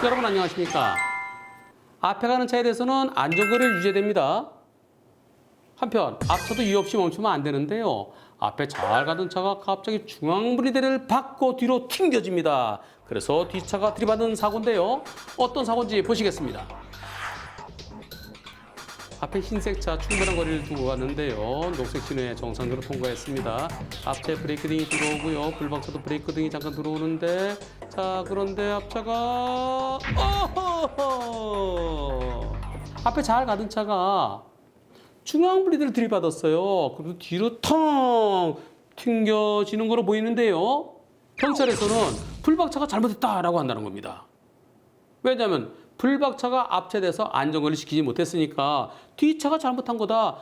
여러분 안녕하십니까? 앞에 가는 차에 대해서는 안전거리를 유지해야 됩니다. 한편 앞차도 이유 없이 멈추면 안 되는데요. 앞에 잘 가던 차가 갑자기 중앙분리대를 받고 뒤로 튕겨집니다. 그래서 뒷차가 들이받은 사고인데요. 어떤 사고인지 보시겠습니다. 앞에 흰색 차 충분한 거리를 두고 갔는데요. 녹색 신호에 정상적으로 통과했습니다. 앞차에 브레이크 등이 들어오고요. 불박차도 브레이크 등이 잠깐 들어오는데, 자, 그런데 앞차가 앞에 잘 가던 차가 중앙분리대를 들이받았어요. 그리고 뒤로 텅 튕겨지는 거로 보이는데요. 경찰에서는 불박차가 잘못했다라고 한다는 겁니다. 왜냐하면 불박차가 앞차에 대해서 안전거리를 지키지 못했으니까 뒷차가 잘못한 거다.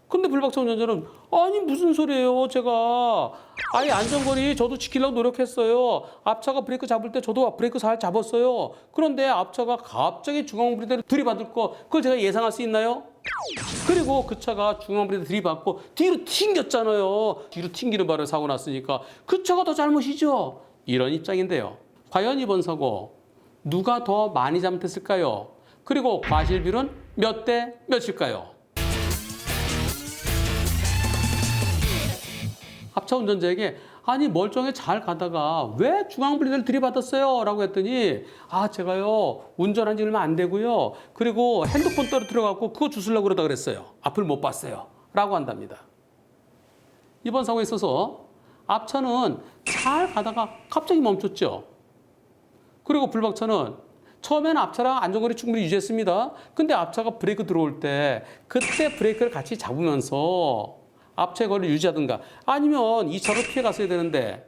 근데 불박차 운전자는 아니 무슨 소리예요. 제가 아니 안전거리 저도 지키려고 노력했어요. 앞차가 브레이크 잡을 때 저도 브레이크 잘 잡았어요. 그런데 앞차가 갑자기 중앙분리대를 들이받을 거 그걸 제가 예상할 수 있나요? 그리고 그 차가 중앙분리대 들이받고 뒤로 튕겼잖아요. 뒤로 튕기는 바람에 사고 났으니까 그 차가 더 잘못이죠. 이런 입장인데요. 과연 이번 사고 누가 더 많이 잘못했을까요? 그리고 과실비율은 몇 대 몇일까요? 앞차 운전자에게 아니 멀쩡히 잘 가다가 왜 중앙분리대를 들이받았어요? 라고 했더니 제가요 운전한 지 얼마 안 되고요. 그리고 핸드폰 떨어뜨려갖고 그거 주우려고 그러다 그랬어요. 앞을 못 봤어요. 라고 한답니다. 이번 사고에 있어서 앞차는 잘 가다가 갑자기 멈췄죠. 그리고 불박차는 처음에는 앞차랑 안전거리 충분히 유지했습니다. 근데 앞차가 브레이크 들어올 때 그때 브레이크를 같이 잡으면서 앞차의 거리를 유지하든가 아니면 2차로 피해 갔어야 되는데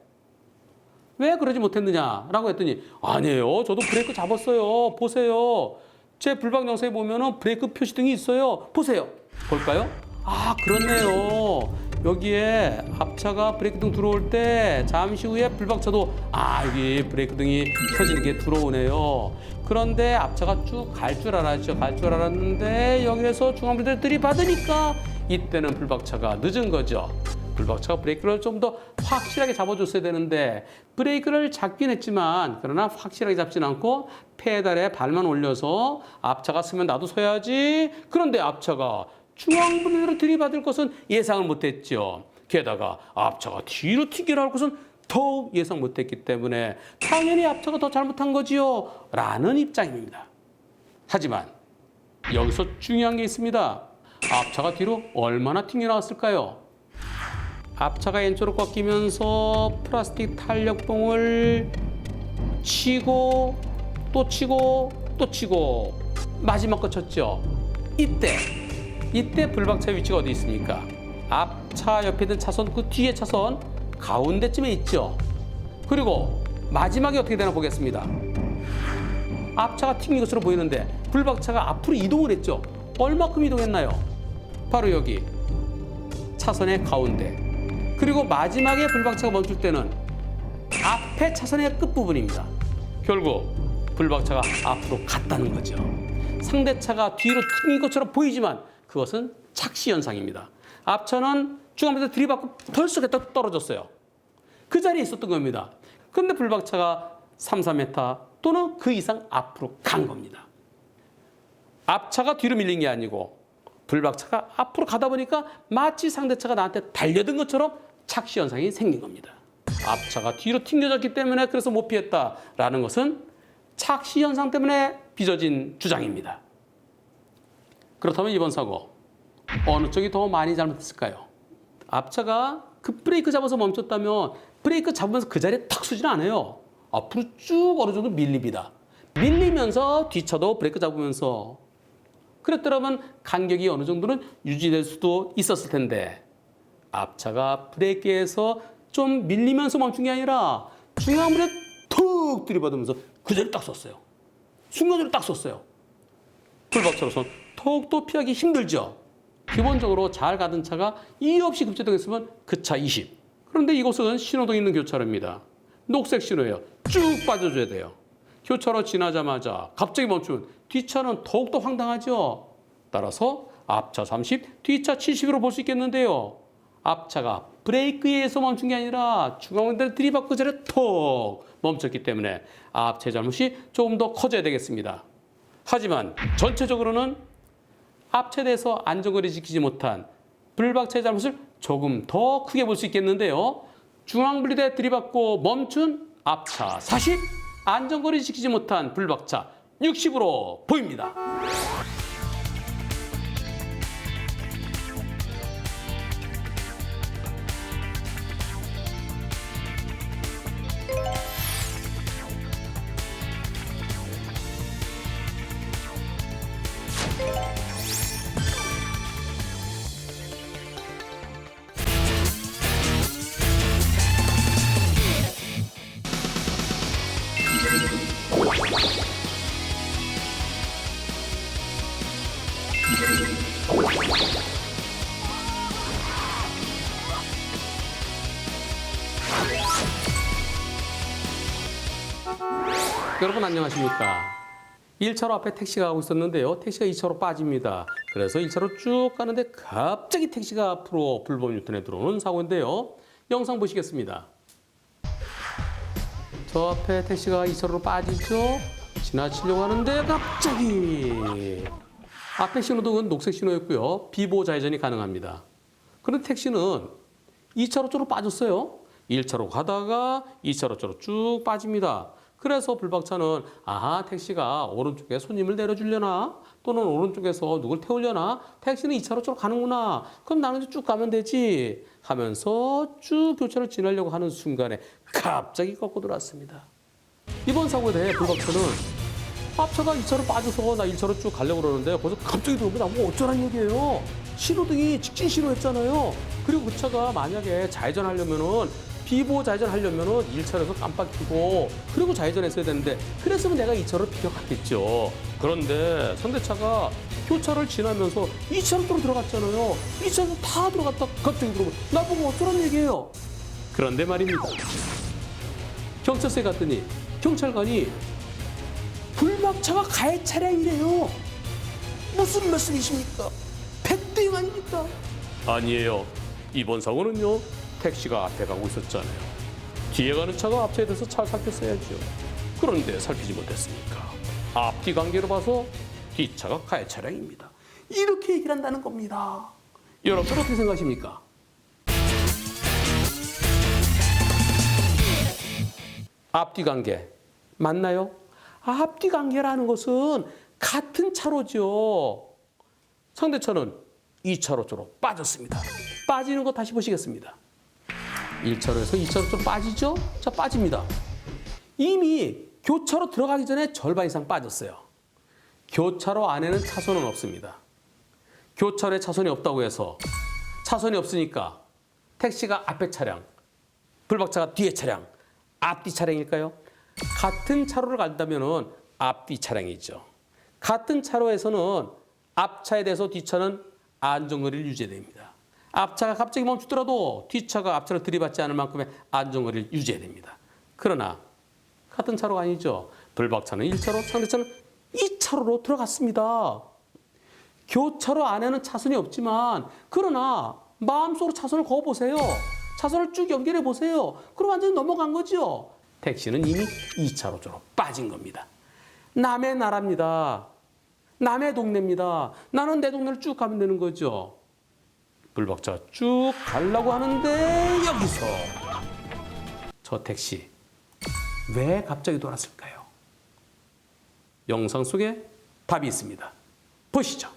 왜 그러지 못했느냐라고 했더니 아니에요. 저도 브레이크 잡았어요. 보세요. 제 불박 영상에 보면은 브레이크 표시등이 있어요. 보세요. 볼까요? 그렇네요. 여기에 앞차가 브레이크등 들어올 때 잠시 후에 불박차도 여기 브레이크등이 켜지는 게 들어오네요. 그런데 앞차가 쭉 갈 줄 알았죠. 갈 줄 알았는데 여기에서 중앙분리대를 들이받으니까 이때는 불박차가 늦은 거죠. 불박차가 브레이크를 좀 더 확실하게 잡아줬어야 되는데 브레이크를 잡긴 했지만 그러나 확실하게 잡진 않고 페달에 발만 올려서 앞차가 서면 나도 서야지. 그런데 앞차가 중앙분리대를 들이받을 것은 예상을 못했죠. 게다가 앞차가 뒤로 튀겨나올 것은 더욱 예상 못했기 때문에 당연히 앞차가 더 잘못한 거지요. 라는 입장입니다. 하지만 여기서 중요한 게 있습니다. 앞차가 뒤로 얼마나 튕겨나왔을까요? 앞차가 왼쪽으로 꺾이면서 플라스틱 탄력봉을 치고 또 치고 또 치고 마지막 거 쳤죠. 이때 불박차 위치가 어디 있습니까? 앞차 옆에 있는 차선 그 뒤에 차선 가운데쯤에 있죠. 그리고 마지막에 어떻게 되나 보겠습니다. 앞차가 튕긴 것으로 보이는데 불박차가 앞으로 이동을 했죠. 얼마큼 이동했나요? 바로 여기 차선의 가운데. 그리고 마지막에 불박차가 멈출 때는 앞에 차선의 끝부분입니다. 결국 불박차가 앞으로 갔다는 거죠. 상대차가 뒤로 튕긴 것처럼 보이지만 그것은 착시 현상입니다. 앞차는 중앙분리대 들이받고 덜썩 했다 떨어졌어요. 그 자리에 있었던 겁니다. 그런데 불박차가 3-4m 또는 그 이상 앞으로 간 겁니다. 앞차가 뒤로 밀린 게 아니고 불박차가 앞으로 가다 보니까 마치 상대차가 나한테 달려든 것처럼 착시 현상이 생긴 겁니다. 앞차가 뒤로 튕겨졌기 때문에 그래서 못 피했다라는 것은 착시 현상 때문에 빚어진 주장입니다. 그렇다면 이번 사고 어느 쪽이 더 많이 잘못했을까요? 앞차가 급브레이크 잡아서 멈췄다면 브레이크 잡으면서 그 자리에 탁 서지는 않아요. 앞으로 쭉 어느 정도 밀립니다. 밀리면서 뒷차도 브레이크 잡으면서 그랬더라면 간격이 어느 정도는 유지될 수도 있었을 텐데 앞차가 브레이크에서 좀 밀리면서 멈춘 게 아니라 중앙물에 툭 들이받으면서 그 자리에 딱 섰어요. 순간적으로 딱 섰어요. 불박차로선 더욱더 피하기 힘들죠. 기본적으로 잘 가던 차가 이유 없이 급제동했으면 그 차 20. 그런데 이곳은 신호등 있는 교차로입니다. 녹색 신호예요. 쭉 빠져줘야 돼요. 교차로 지나자마자 갑자기 멈추면 뒷차는 더욱더 황당하죠. 따라서 앞차 30, 뒤차 70으로 볼 수 있겠는데요. 앞차가 브레이크에 의해서 멈춘 게 아니라 중앙운전을 들이받고 저를 톡 멈췄기 때문에 앞차의 잘못이 조금 더 커져야 되겠습니다. 하지만 전체적으로는 앞차에 대해서 안전거리 지키지 못한 불박차의 잘못을 조금 더 크게 볼 수 있겠는데요. 중앙분리대 들이받고 멈춘 앞차 40, 안전거리 지키지 못한 불박차 60으로 보입니다. 여러분 안녕하십니까? 1차로 앞에 택시가 가고 있었는데요. 택시가 2차로 빠집니다. 그래서 1차로 쭉 가는데 갑자기 택시가 앞으로 불법 유턴에 들어오는 사고인데요. 영상 보시겠습니다. 저 앞에 택시가 2차로로 빠지죠. 지나치려고 하는데 갑자기 앞에 신호등은 녹색 신호였고요. 비보호 좌회전이 가능합니다. 그런데 택시는 2차로 쪽으로 빠졌어요. 1차로 가다가 2차로 쪽으로 쭉 빠집니다. 그래서 불박차는 택시가 오른쪽에 손님을 내려주려나 또는 오른쪽에서 누굴 태우려나 택시는 2차로 쪽으로 가는구나. 그럼 나는 쭉 가면 되지 하면서 쭉 교차를 지나려고 하는 순간에 갑자기 꺾고 들어왔습니다. 이번 사고에 대해 불박차는 앞차가 2차로 빠져서 나 1차로 쭉 가려고 그러는데 거기서 갑자기 들어오면 나보고 어쩌란 얘기예요. 신호등이 직진 신호였잖아요. 그리고 그 차가 만약에 좌회전하려면은 비보호 좌회전하려면은 1차로에서 깜빡이고 그리고 좌회전했어야 되는데 그랬으면 내가 2차로 비켜갔겠죠. 그런데 상대차가 교차를 지나면서 2차로 쪽으로 들어갔잖아요. 2차로 다 들어갔다 갑자기 들어오면 나보고 어쩌란 얘기예요. 그런데 말입니다. 경찰서에 갔더니 경찰관이 불박차가 가해 차량이래요. 무슨 말씀이십니까? 백대행 아닙니까? 아니에요. 이번 사고는요. 택시가 앞에 가고 있었잖아요. 뒤에 가는 차가 앞차에 대해서 잘 살폈어야죠. 그런데 살피지 못했으니까 앞뒤 관계로 봐서 뒷차가 가해 차량입니다. 이렇게 얘기를 한다는 겁니다. 여러분 어떻게 생각하십니까? 앞뒤 관계 맞나요? 앞뒤 관계라는 것은 같은 차로죠. 상대차는 2차로 쪽으로 빠졌습니다. 빠지는 거 다시 보시겠습니다. 1차로에서 2차로 좀 빠지죠? 자, 빠집니다. 이미 교차로 들어가기 전에 절반 이상 빠졌어요. 교차로 안에는 차선은 없습니다. 교차로에 차선이 없다고 해서 차선이 없으니까 택시가 앞에 차량, 불박차가 뒤에 차량, 앞뒤 차량일까요? 같은 차로를 간다면 앞뒤 차량이죠. 같은 차로에서는 앞차에 대해서 뒷차는 안전거리를 유지해야 됩니다. 앞차가 갑자기 멈추더라도 뒷차가 앞차를 들이받지 않을 만큼의 안전거리를 유지해야 됩니다. 그러나 같은 차로가 아니죠. 불박차는 1차로, 상대차는 2차로로 들어갔습니다. 교차로 안에는 차선이 없지만 그러나 마음속으로 차선을 그어보세요. 차선을 쭉 연결해 보세요. 그럼 완전히 넘어간 거죠. 택시는 이미 2차로 쪽으로 빠진 겁니다. 남의 나라입니다. 남의 동네입니다. 나는 내 동네를 쭉 가면 되는 거죠. 불박차가 쭉 가려고 하는데 여기서 저 택시 왜 갑자기 돌았을까요? 영상 속에 답이 있습니다. 보시죠.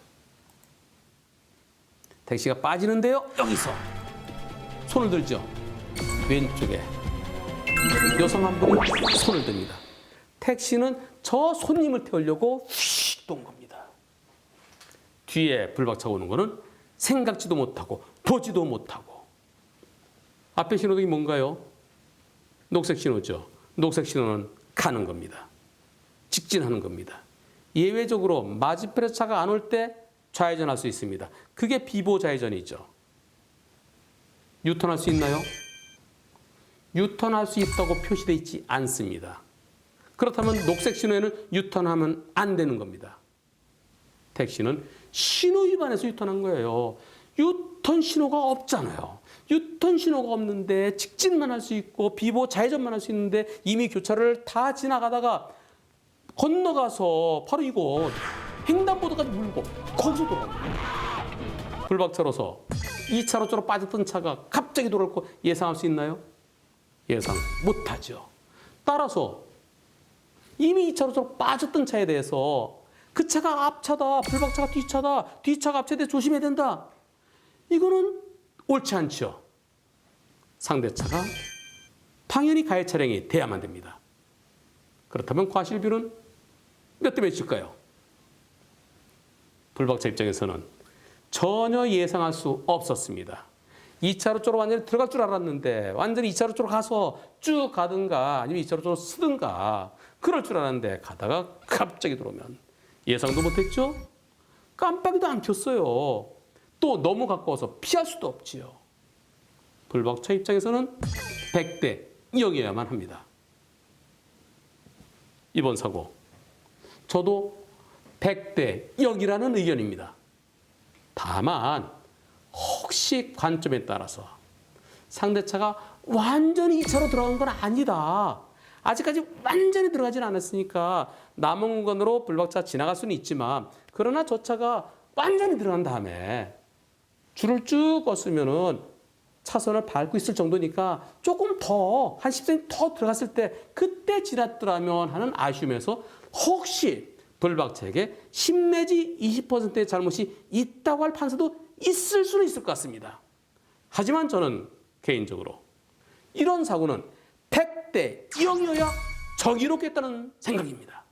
택시가 빠지는데요. 여기서 손을 들죠. 왼쪽에 여성 한 분이 손을 듭니다. 택시는 저 손님을 태우려고 휙 돈 겁니다. 뒤에 불박차가 오는 거는 생각지도 못하고 보지도 못하고. 앞에 신호등이 뭔가요? 녹색 신호죠. 녹색 신호는 가는 겁니다. 직진하는 겁니다. 예외적으로 맞은편에서 차가 안 올 때 좌회전할 수 있습니다. 그게 비보호 좌회전이죠. 유턴할 수 있나요? 유턴할 수 있다고 표시되어 있지 않습니다. 그렇다면 녹색 신호에는 유턴하면 안 되는 겁니다. 택시는 신호 위반해서 유턴한 거예요. 유턴 신호가 없잖아요. 유턴 신호가 없는데 직진만 할 수 있고 비보 좌회전만 할 수 있는데 이미 교차를 다 지나가다가 건너가서 바로 이거 횡단보도까지 물고 거기서 돌아갑니다. 불박차로서 2차로 쪽으로 빠졌던 차가 갑자기 돌아올 거 예상할 수 있나요? 예상 못하죠. 따라서 이미 2차로 쪽으로 빠졌던 차에 대해서 그 차가 앞차다, 불박차가 뒷차다, 뒷차가 앞차에 조심해야 된다. 이거는 옳지 않죠. 상대차가 당연히 가해 차량이 돼야만 됩니다. 그렇다면 과실비율은 몇 대 몇일까요? 불박차 입장에서는 전혀 예상할 수 없었습니다. 2차로 쪽으로 완전히 들어갈 줄 알았는데 완전히 2차로 쪽으로 가서 쭉 가든가 아니면 2차로 쪽으로 쓰든가 그럴 줄 알았는데 가다가 갑자기 들어오면 예상도 못했죠? 깜빡이도 안 켰어요. 또 너무 가까워서 피할 수도 없지요. 불박차 입장에서는 100대 0이어야만 합니다. 이번 사고 저도 100대 0이라는 의견입니다. 다만 혹시 관점에 따라서 상대차가 완전히 2차로 들어간 건 아니다. 아직까지 완전히 들어가진 않았으니까 남은 공간으로 불박차 지나갈 수는 있지만 그러나 저 차가 완전히 들어간 다음에 줄을 쭉 껐으면은 차선을 밟고 있을 정도니까 조금 더 한 10cm 더 들어갔을 때 그때 지났더라면 하는 아쉬움에서 혹시 불박차에게 10 내지 20%의 잘못이 있다고 할 판사도 있을 수는 있을 것 같습니다. 하지만 저는 개인적으로 이런 사고는 100대 0이어야 정의롭겠다는 생각입니다.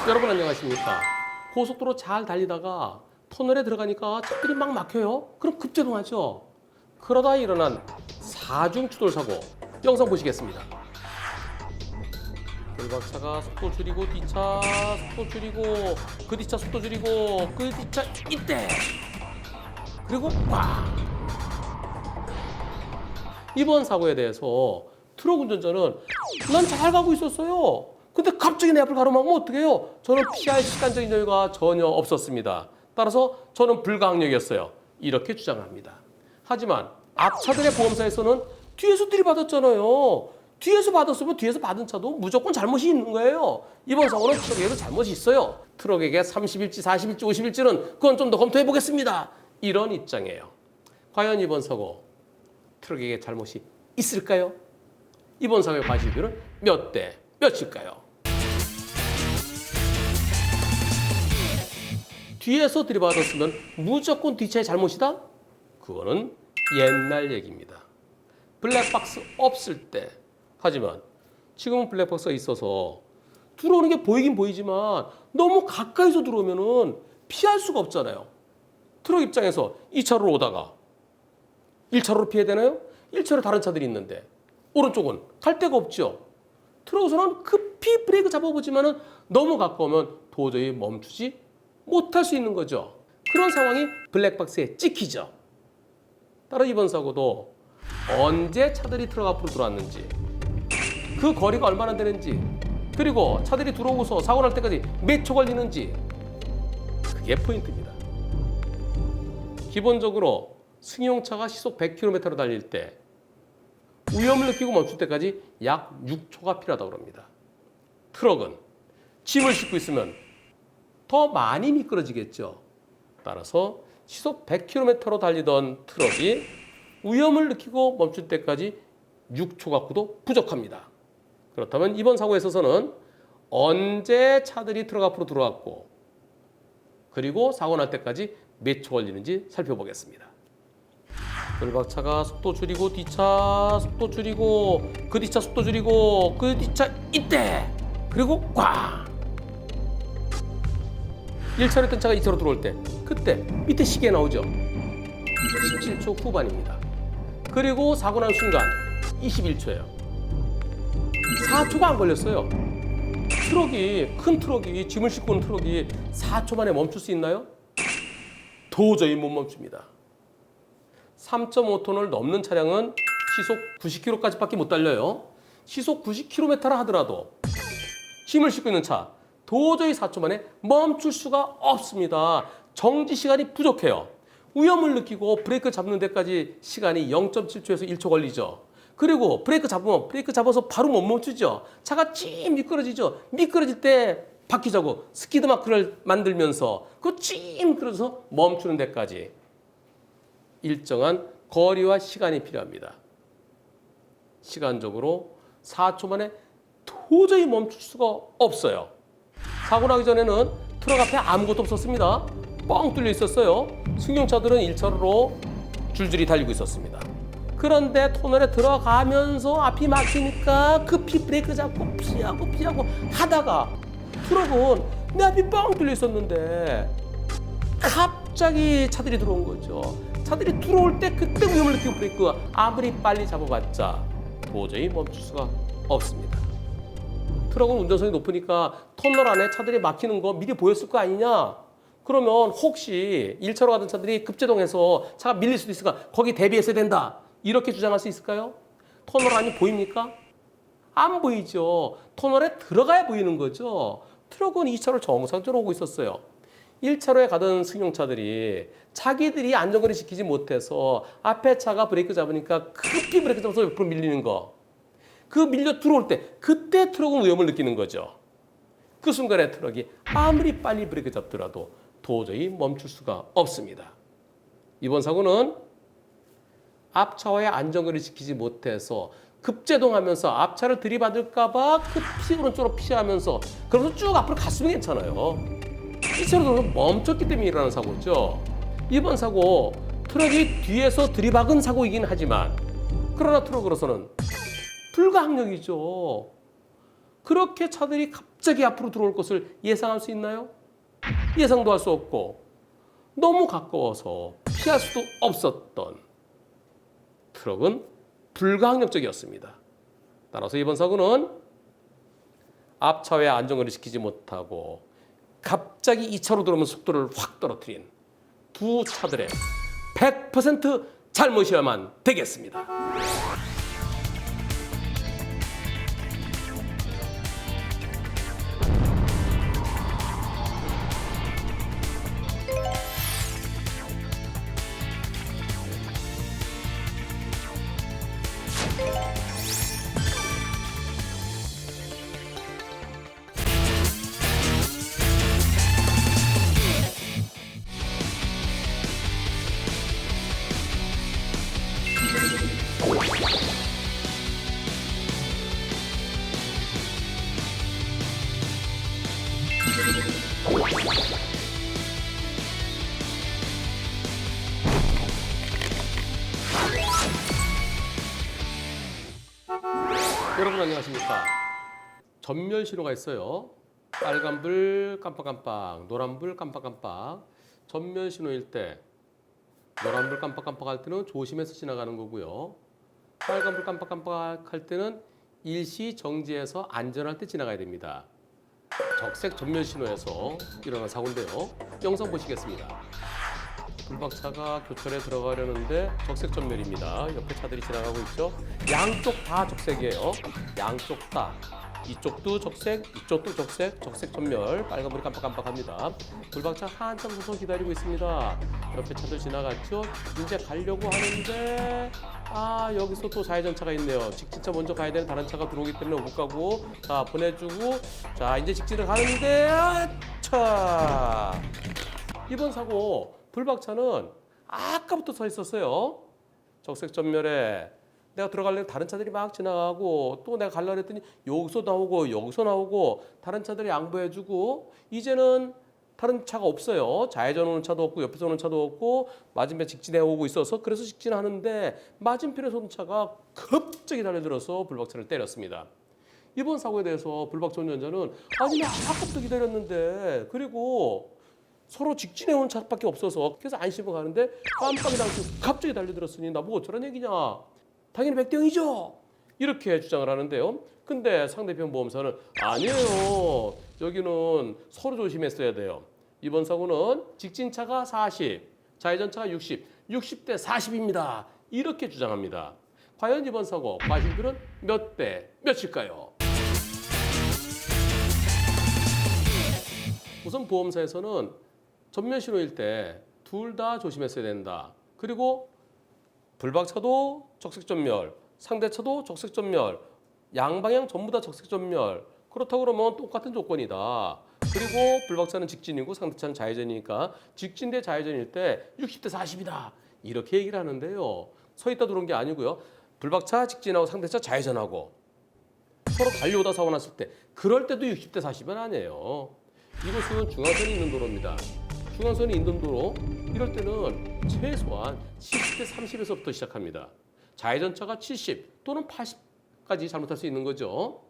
여러분 안녕하십니까? 고속도로 잘 달리다가 터널에 들어가니까 차들이 막 막혀요. 그럼 급제동하죠. 그러다 일어난 사중 추돌 사고 영상 보시겠습니다. 불박차가 속도 줄이고 뒷차 속도 줄이고 그 뒷차 속도 줄이고 그 뒷차 이때 그리고 꽝. 이번 사고에 대해서 트럭 운전자는 난 잘 가고 있었어요. 근데 갑자기 내 앞을 가로막으면 어떡해요? 저는 피할 시간적인 여유가 전혀 없었습니다. 따라서 저는 불가항력이었어요. 이렇게 주장합니다. 하지만 앞차들의 보험사에서는 뒤에서 들이받았잖아요. 뒤에서 받았으면 뒤에서 받은 차도 무조건 잘못이 있는 거예요. 이번 사고는 트럭에도 잘못이 있어요. 트럭에게 30일지 40일지 50일지는 그건 좀 더 검토해 보겠습니다. 이런 입장이에요. 과연 이번 사고 트럭에게 잘못이 있을까요? 이번 사고의 과실비율은 몇 대 몇일까요? 뒤에서 들이받았으면 무조건 뒷차의 잘못이다? 그거는 옛날 얘기입니다. 블랙박스 없을 때. 하지만 지금은 블랙박스가 있어서 들어오는 게 보이긴 보이지만 너무 가까이서 들어오면은 피할 수가 없잖아요. 트럭 입장에서 2차로로 오다가 1차로로 피해야 되나요? 1차로 다른 차들이 있는데 오른쪽은 갈 데가 없죠. 트럭에서는 급히 브레이크 잡아보지만은 너무 가까우면 도저히 멈추지 못할 수 있는 거죠. 그런 상황이 블랙박스에 찍히죠. 따라 이번 사고도 언제 차들이 트럭 앞으로 들어왔는지 그 거리가 얼마나 되는지 그리고 차들이 들어오고서 사고 날 때까지 몇 초 걸리는지 그게 포인트입니다. 기본적으로 승용차가 시속 100km로 달릴 때 위험을 느끼고 멈출 때까지 약 6초가 필요하다고 합니다. 트럭은 짐을 싣고 있으면 더 많이 미끄러지겠죠. 따라서 시속 100km로 달리던 트럭이 위험을 느끼고 멈출 때까지 6초 갖고도 부족합니다. 그렇다면 이번 사고에 있어서는 언제 차들이 트럭 앞으로 들어왔고 그리고 사고 날 때까지 몇 초 걸리는지 살펴보겠습니다. 불박차가 속도 줄이고 뒷차 속도 줄이고 그 뒷차 속도 줄이고 그 뒷차 이때 그리고 꽝 1차로 했던 차가 2차로 들어올 때 그때 밑에 시계에 나오죠. 17초 후반입니다. 그리고 사고 난 순간 21초예요. 4초가 안 걸렸어요. 큰 트럭이 짐을 싣고 오는 트럭이 4초 만에 멈출 수 있나요? 도저히 못 멈춥니다. 3.5톤을 넘는 차량은 시속 90km까지밖에 못 달려요. 시속 90km라 하더라도 짐을 싣고 있는 차 도저히 4초 만에 멈출 수가 없습니다. 정지 시간이 부족해요. 위험을 느끼고 브레이크 잡는 데까지 시간이 0.7초에서 1초 걸리죠. 그리고 브레이크 잡아서 바로 못 멈추죠. 차가 찜 미끄러지죠. 미끄러질 때 바퀴 자국, 스키드 마크를 만들면서 찜 미끄러져서 멈추는 데까지 일정한 거리와 시간이 필요합니다. 시간적으로 4초 만에 도저히 멈출 수가 없어요. 사고 나기 전에는 트럭 앞에 아무것도 없었습니다. 뻥 뚫려 있었어요. 승용차들은 1차로로 줄줄이 달리고 있었습니다. 그런데 터널에 들어가면서 앞이 막히니까 급히 브레이크 잡고 피하고 하다가 트럭은 내 앞이 뻥 뚫려 있었는데 갑자기 차들이 들어온 거죠. 차들이 들어올 때 그때 위험을 느끼고 브레이크가 아무리 빨리 잡아봤자 도저히 멈출 수가 없습니다. 트럭은 운전성이 높으니까 터널 안에 차들이 막히는 거 미리 보였을 거 아니냐? 그러면 혹시 1차로 가던 차들이 급제동해서 차가 밀릴 수도 있으니까 거기 대비했어야 된다. 이렇게 주장할 수 있을까요? 터널 안이 보입니까? 안 보이죠. 터널에 들어가야 보이는 거죠. 트럭은 2차로 정상적으로 오고 있었어요. 1차로에 가던 승용차들이 자기들이 안전거리 지키지 못해서 앞에 차가 브레이크 잡으니까 급히 브레이크 잡아서 옆으로 밀리는 거. 그 밀려 들어올 때 그때 트럭은 위험을 느끼는 거죠. 그 순간에 트럭이 아무리 빨리 브레이크 잡더라도 도저히 멈출 수가 없습니다. 이번 사고는 앞차와의 안전거리를 지키지 못해서 급제동하면서 앞차를 들이받을까 봐 급히 오른쪽으로 피하면서 그러면서 쭉 앞으로 갔으면 괜찮아요. 이 차로 멈췄기 때문에 일어나는 사고죠. 이번 사고 트럭이 뒤에서 들이박은 사고이긴 하지만 그러나 트럭으로서는 불가항력이죠. 그렇게 차들이 갑자기 앞으로 들어올 것을 예상할 수 있나요? 예상도 할 수 없고 너무 가까워서 피할 수도 없었던 트럭은 불가항력적이었습니다. 따라서 이번 사고는 앞차의 안전거리를 지키지 못하고 갑자기 2차로 들어오면서 속도를 확 떨어뜨린 두 차들의 100% 잘못이어야만 되겠습니다. 여러분 안녕하십니까? 전멸 신호가 있어요. 빨간불 깜빡깜빡, 노란불 깜빡깜빡. 전멸 신호일 때 노란불 깜빡깜빡 할 때는 조심해서 지나가는 거고요. 빨간불 깜빡깜빡 할 때는 일시 정지해서 안전할 때 지나가야 됩니다. 적색 전멸 신호에서 일어난 사고인데요. 영상 보시겠습니다. 불박차가 교차로에 들어가려는데 적색 전멸입니다. 옆에 차들이 지나가고 있죠. 양쪽 다 적색이에요. 양쪽 다. 이쪽도 적색, 이쪽도 적색, 적색 전멸. 빨간불이 깜빡깜빡합니다. 불박차 한참 서서 기다리고 있습니다. 옆에 차들 지나갔죠. 이제 가려고 하는데 여기서 또 좌회전차가 있네요. 직진차 먼저 가야 되는 다른 차가 들어오기 때문에 못 가고 자 보내주고 자 이제 직진을 가는데 이번 사고 불박차는 아까부터 서 있었어요. 적색 전멸에 내가 들어가려면 다른 차들이 막 지나가고 또 내가 가려고 했더니 여기서 나오고 여기서 나오고 다른 차들이 양보해주고 이제는 다른 차가 없어요. 좌회전 오는 차도 없고 옆에서 오는 차도 없고 맞은편 직진해 오고 있어서 그래서 직진하는데 맞은편에서 오는 차가 갑자기 달려들어서 불박차를 때렸습니다. 이번 사고에 대해서 불박차 운전자는 아니 나 아까부터 기다렸는데 그리고 서로 직진해 오는 차밖에 없어서 그래서 안심을 가는데 깜빡이 당시 갑자기 달려들었으니 나보고 어쩌란 얘기냐. 당연히 백대형이죠. 이렇게 주장을 하는데요. 근데 상대편 보험사는 아니에요. 여기는 서로 조심했어야 돼요. 이번 사고는 직진차가 40, 좌회전차가 60, 60대 40입니다. 이렇게 주장합니다. 과연 이번 사고 과실비는 몇 대 몇일까요? 우선 보험사에서는 전면 신호일 때 둘 다 조심했어야 된다. 그리고 불박차도 적색전멸, 상대차도 적색전멸, 양방향 전부 다 적색전멸. 그렇다고 그러면 똑같은 조건이다. 그리고 불박차는 직진이고 상대차는 좌회전이니까 직진 대 좌회전일 때 60대 40이다. 이렇게 얘기를 하는데요. 서 있다 들어온 게 아니고요. 불박차 직진하고 상대차 좌회전하고 서로 달려오다 사고 났을 때 그럴 때도 60대 40은 아니에요. 이곳은 중앙선이 있는 도로입니다. 중앙선이 있는 도로 이럴 때는 최소한 70대 30에서부터 시작합니다. 좌회전차가 70 또는 80까지 잘못할 수 있는 거죠.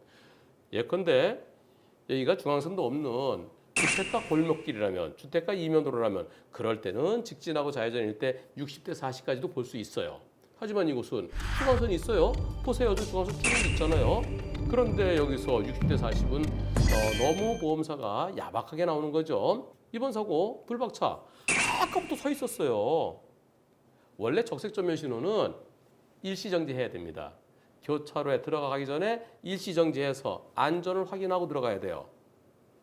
예컨대 여기가 중앙선도 없는 주택가 골목길이라면 주택가 이면도로라면 그럴 때는 직진하고 좌회전일 때 60대 40까지도 볼 수 있어요. 하지만 이곳은 중앙선이 있어요. 보세요. 저 중앙선 쭉 있잖아요. 그런데 여기서 60대 40은 너무 보험사가 야박하게 나오는 거죠. 이번 사고 불박차 아까부터 서 있었어요. 원래 적색전면 신호는 일시정지해야 됩니다. 교차로에 들어가기 전에 일시정지해서 안전을 확인하고 들어가야 돼요.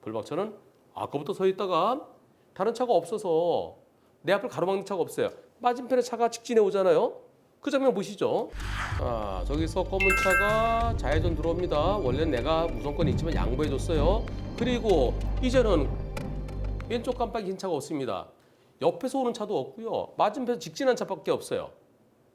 불박차는 아까부터 서 있다가 다른 차가 없어서 내 앞을 가로막는 차가 없어요. 맞은편에 차가 직진해 오잖아요. 그 장면 보시죠. 저기서 검은 차가 좌회전 들어옵니다. 원래 내가 우선권이 있지만 양보해줬어요. 그리고 이제는 왼쪽 깜빡이 흰 차가 없습니다. 옆에서 오는 차도 없고요. 맞은편에서 직진한 차밖에 없어요.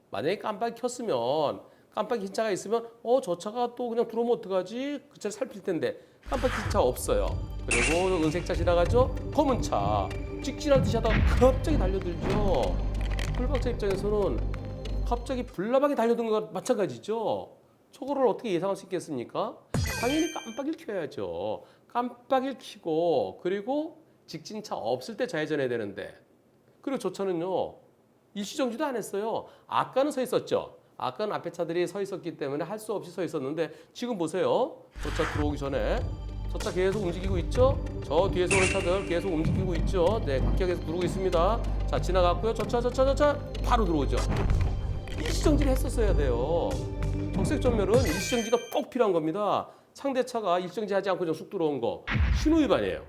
만약에 깜빡이 켰으면 깜빡이 흰 차가 있으면 저 차가 또 그냥 들어오면 어떡하지? 그 차를 살필 텐데 깜빡이 흰 차 없어요. 그리고 은색 차 지나가죠? 검은 차 직진할 듯이 하다가 갑자기 달려들죠. 불박차 입장에서는 갑자기 불나방이 달려든 것과 마찬가지죠. 저거를 어떻게 예상할 수 있겠습니까? 당연히 깜빡이를 켜야죠. 깜빡이를 켜고 그리고 직진차 없을 때 좌회전해야 되는데 그리고 저 차는요. 일시정지도 안 했어요. 아까는 서 있었죠. 아까는 앞에 차들이 서 있었기 때문에 할 수 없이 서 있었는데 지금 보세요. 저 차 들어오기 전에 저 차 계속 움직이고 있죠. 저 뒤에서 오는 차들 계속 움직이고 있죠. 네, 바퀴가 계속 들어오고 있습니다. 자, 지나갔고요. 저 차 바로 들어오죠. 일시정지를 했었어야 돼요. 적색전멸은 일시정지가 꼭 필요한 겁니다. 상대차가 일시정지하지 않고 그냥 쑥 들어온 거 신호위반이에요.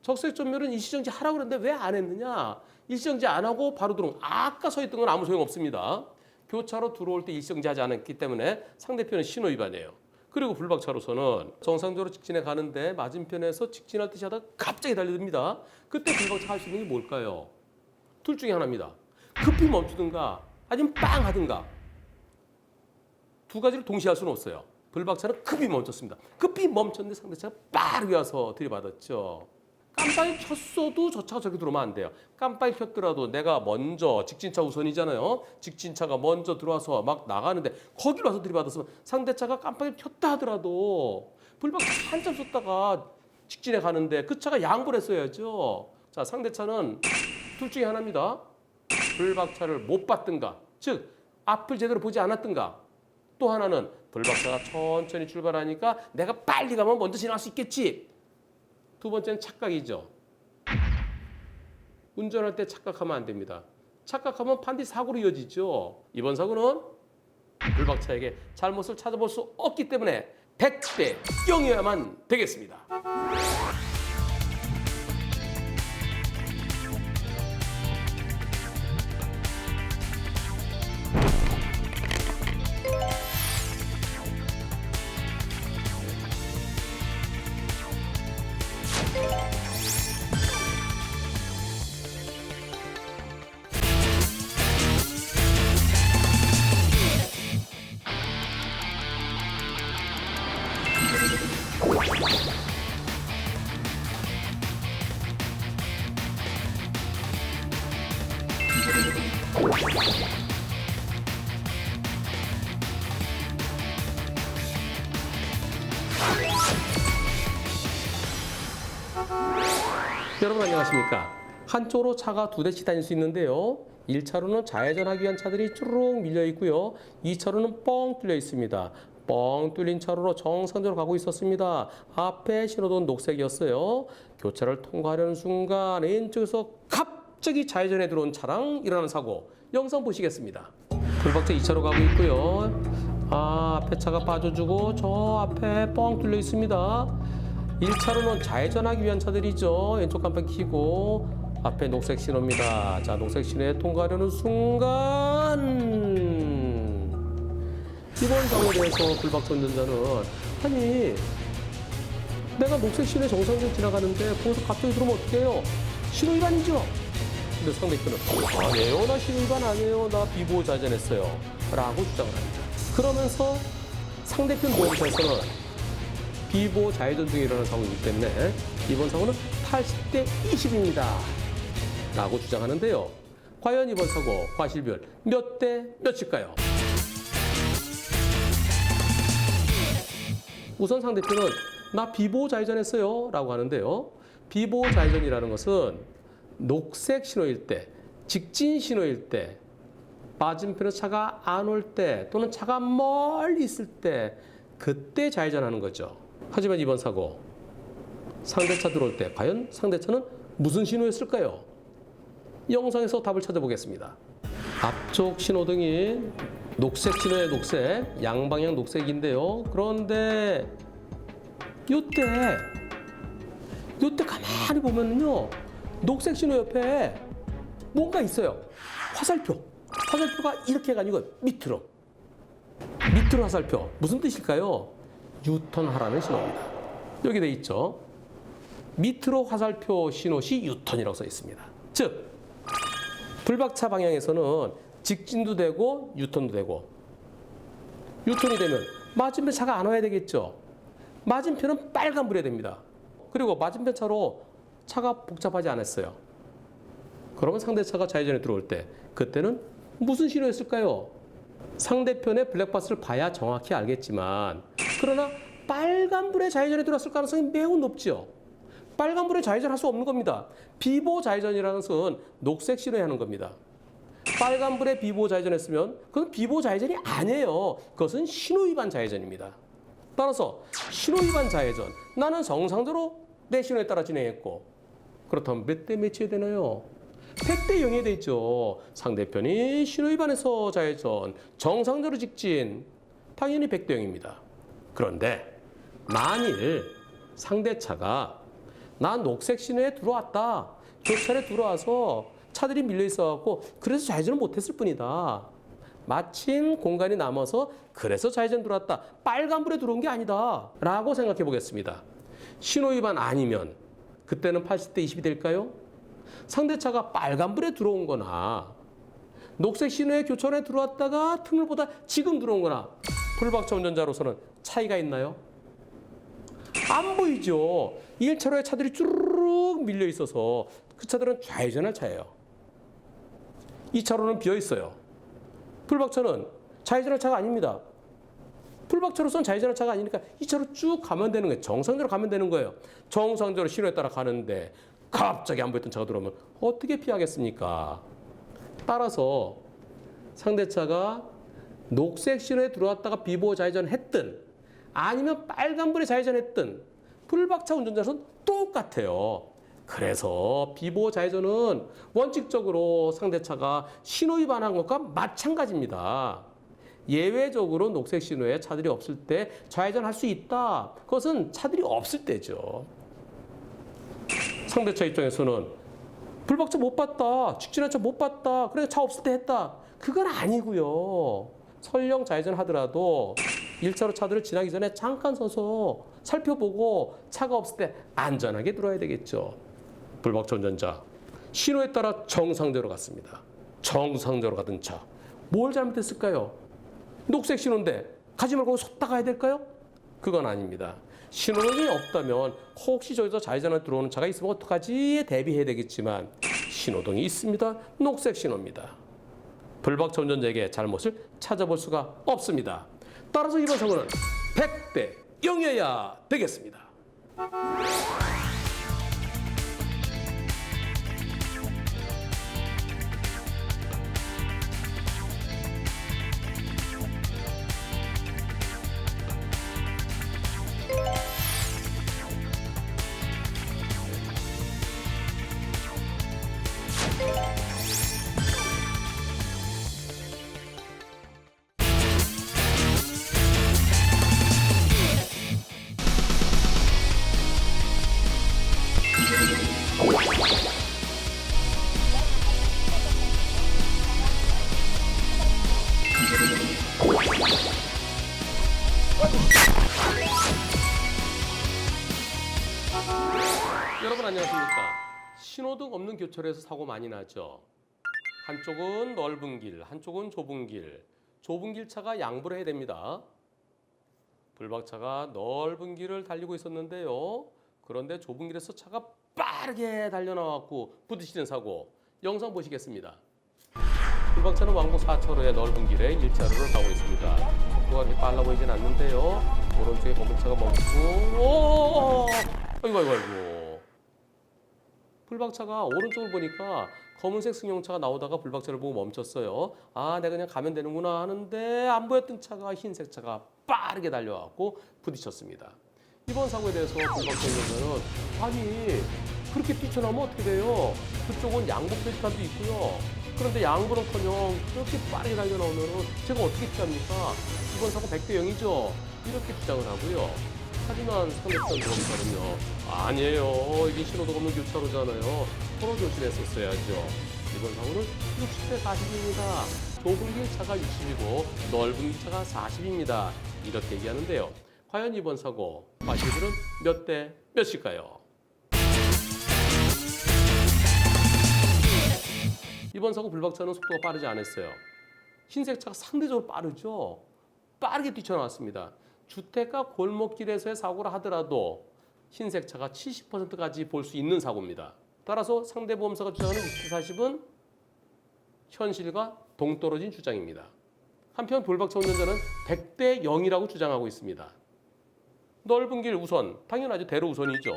적색전멸은 일시정지 하라고 그랬는데 왜 안 했느냐? 일시정지 안 하고 바로 들어온 아까 서 있던 건 아무 소용없습니다. 교차로 들어올 때 일시정지하지 않았기 때문에 상대편은 신호위반이에요. 그리고 불박차로서는 정상적으로 직진해 가는데 맞은편에서 직진할 듯이 하다가 갑자기 달려듭니다. 그때 불박차가 할 수 있는 게 뭘까요? 둘 중에 하나입니다. 급히 멈추든가 아니면 빵 하든가. 두 가지를 동시에 할 수는 없어요. 불박차는 급히 멈췄습니다. 급히 멈췄는데 상대차가 빠르게 와서 들이받았죠. 깜빡이 켰어도 저 차가 저렇게 들어오면 안 돼요. 깜빡이 켰더라도 내가 먼저 직진차 우선이잖아요. 직진차가 먼저 들어와서 막 나가는데 거기로 와서 들이받았으면 상대차가 깜빡이 켰다 하더라도 불박차 한참 섰다가 직진해 가는데 그 차가 양보를 했어야죠. 자, 상대차는 둘 중에 하나입니다. 불박차를 못 봤든가, 즉 앞을 제대로 보지 않았든가. 또 하나는 불박차가 천천히 출발하니까 내가 빨리 가면 먼저 지나갈 수 있겠지. 두 번째는 착각이죠. 운전할 때 착각하면 안 됩니다. 착각하면 반드시 사고로 이어지죠. 이번 사고는 불박차에게 잘못을 찾아볼 수 없기 때문에 100대 0이어야만 되겠습니다. 여러분 안녕하십니까? 한쪽으로 차가 두 대씩 다닐 수 있는데요. 1차로는 좌회전하기 위한 차들이 쭈르륵 밀려 있고요. 2차로는 뻥 뚫려 있습니다. 뻥 뚫린 차로로 정상적으로 가고 있었습니다. 앞에 신호등 녹색이었어요. 교차를 통과하려는 순간 왼쪽에서 갑자기 좌회전에 들어온 차랑 일어나는 사고 영상 보시겠습니다. 불박차 2차로 가고 있고요. 앞에 차가 빠져주고 저 앞에 뻥 뚫려 있습니다. 1차로는 좌회전하기 위한 차들이죠. 왼쪽 깜빡 켜고 앞에 녹색 신호입니다. 자, 녹색 신호에 통과하려는 순간 이번 사고에 대해서 불박차 운전자는 아니 내가 녹색 신호에 정상적으로 지나가는데 거기서 갑자기 들어오면 어떡해요? 신호 위반이죠? 근데 상대편은 아니에요. 나 신호 위반 아니에요. 나 비보호 좌회전했어요. 라고 주장을 합니다. 그러면서 상대편 보험사에서는 비보호 좌회전 등에 일어난 사고이기 때문에 이번 사고는 80대 20입니다. 라고 주장하는데요. 과연 이번 사고 과실비율 몇 대 몇일까요? 우선 상대편은 나 비보호 좌회전했어요. 라고 하는데요. 비보호 좌회전이라는 것은 녹색 신호일 때, 직진 신호일 때, 맞은편에 차가 안 올 때 또는 차가 멀리 있을 때 그때 좌회전하는 거죠. 하지만 이번 사고 상대차 들어올 때 과연 상대차는 무슨 신호였을까요? 영상에서 답을 찾아보겠습니다. 앞쪽 신호등이 녹색 신호의 녹색, 양방향 녹색인데요. 그런데 요때 가만히 보면요. 녹색 신호 옆에 뭔가 있어요. 화살표가 이렇게가 아니고 밑으로 화살표. 무슨 뜻일까요? 유턴하라는 신호입니다. 여기 돼 있죠. 밑으로 화살표 신호 시 유턴이라고 써 있습니다. 즉 불박차 방향에서는 직진도 되고 유턴도 되고 유턴이 되면 맞은편 차가 안 와야 되겠죠. 맞은편은 빨간불이 됩니다. 그리고 맞은편 차로 차가 복잡하지 않았어요. 그러면 상대차가 좌회전에 들어올 때 그때는 무슨 신호였을까요? 상대편의 블랙박스를 봐야 정확히 알겠지만 그러나 빨간불에 좌회전에 들어왔을 가능성이 매우 높죠. 빨간불에 좌회전할 수 없는 겁니다. 비보호 좌회전이라는 것은 녹색 신호에 하는 겁니다. 빨간불에 비보호 좌회전했으면 그건 비보호 좌회전이 아니에요. 그것은 신호위반 좌회전입니다. 따라서 신호위반 좌회전, 나는 정상적으로 내 신호에 따라 진행했고 그렇다면 몇 대 몇이 되나요? 100대 0이 돼 있죠. 상대편이 신호위반해서 좌회전, 정상적으로 직진, 당연히 100대 0입니다. 그런데 만일 상대차가 난 녹색 신호에 들어왔다. 교차로에 들어와서 차들이 밀려 있어갖고 그래서 좌회전을 못했을 뿐이다. 마침 공간이 남아서 그래서 좌회전 들어왔다. 빨간불에 들어온 게 아니다. 라고 생각해 보겠습니다. 신호위반 아니면 그때는 80대 20이 될까요? 상대차가 빨간불에 들어온 거나 녹색 신호에 교차로에 들어왔다가 틈을 보다 지금 들어온 거나 불박차 운전자로서는 차이가 있나요? 안 보이죠. 1차로에 차들이 쭈르륵 밀려 있어서 그 차들은 좌회전할 차예요. 2차로는 비어 있어요. 불박차는 좌회전할 차가 아닙니다. 불박차로서는 좌회전할 차가 아니니까 2차로 쭉 가면 되는 거예요. 정상적으로 가면 되는 거예요. 정상적으로 신호에 따라 가는데 갑자기 안 보였던 차가 들어오면 어떻게 피하겠습니까? 따라서 상대차가 녹색 신호에 들어왔다가 비보호 좌회전했든 아니면 빨간불에 좌회전했든 불박차 운전자는 똑같아요. 그래서 비보호 좌회전은 원칙적으로 상대차가 신호 위반한 것과 마찬가지입니다. 예외적으로 녹색 신호에 차들이 없을 때 좌회전할 수 있다. 그것은 차들이 없을 때죠. 상대차 입장에서는 불박차 못 봤다. 직진한 차 못 봤다. 그래 차 없을 때 했다. 그건 아니고요. 설령 좌회전 하더라도 1차로 차들을 지나기 전에 잠깐 서서 살펴보고 차가 없을 때 안전하게 들어야 되겠죠. 불박차 운전자 신호에 따라 정상대로 갔습니다. 정상대로 가던 차 뭘 잘못했을까요? 녹색 신호인데 가지 말고 섰다 가야 될까요? 그건 아닙니다. 신호등이 없다면 혹시 저기서 좌회전에 들어오는 차가 있으면 어떡하지에 대비해야 되겠지만 신호등이 있습니다. 녹색 신호입니다. 불박차 운전자에게 잘못을 찾아볼 수가 없습니다. 따라서 이번 사고는 100대 0이어야 되겠습니다. 여러분 안녕하십니까? 신호등 없는 교차로에서 사고 많이 나죠. 한쪽은 넓은 길, 한쪽은 좁은 길. 좁은 길 차가 양보를 해야 됩니다. 불박차가 넓은 길을 달리고 있었는데요. 그런데 좁은 길에서 차가 빠르게 달려나왔고 부딪히는 사고. 영상 보시겠습니다. 불박차는 왕복 4차로의 넓은 길에 1차로를 가고 있습니다. 속도가 그렇게 빨라 보이진 않는데요. 오른쪽에 검은 차가 멈추고 아이고. 불박차가 오른쪽을 보니까 검은색 승용차가 나오다가 불박차를 보고 멈췄어요. 아, 내가 그냥 가면 되는구나 하는데 안 보였던 차가 흰색 차가 빠르게 달려왔고 부딪혔습니다. 이번 사고에 대해서 불박차 운전자는 아니 그렇게 뛰쳐나오면 어떻게 돼요? 그쪽은 양복 표지판도 있고요. 그런데 양보는커녕 그렇게 빠르게 달려나오면 제가 어떻게 피합니까? 이번 사고 100대 0이죠. 이렇게 주장을 하고요. 하지만 상대편 검사는요. 아니에요. 이게 신호등 없는 교차로잖아요. 서로 조심했었어야죠. 이번 사고는 60대 40입니다. 좁은 길 차가 60이고 넓은 길 차가 40입니다. 이렇게 얘기하는데요. 과연 이번 사고 과실들은 몇 대 몇일까요? 이번 사고 불박차는 속도가 빠르지 않았어요. 흰색 차가 상대적으로 빠르죠. 빠르게 뛰쳐나왔습니다. 주택가 골목길에서의 사고를 하더라도 흰색 차가 70%까지 볼 수 있는 사고입니다. 따라서 상대 보험사가 주장하는 60대 40은 현실과 동떨어진 주장입니다. 한편 불박차 운전자는 100대 0이라고 주장하고 있습니다. 넓은 길 우선, 당연하죠. 대로 우선이죠.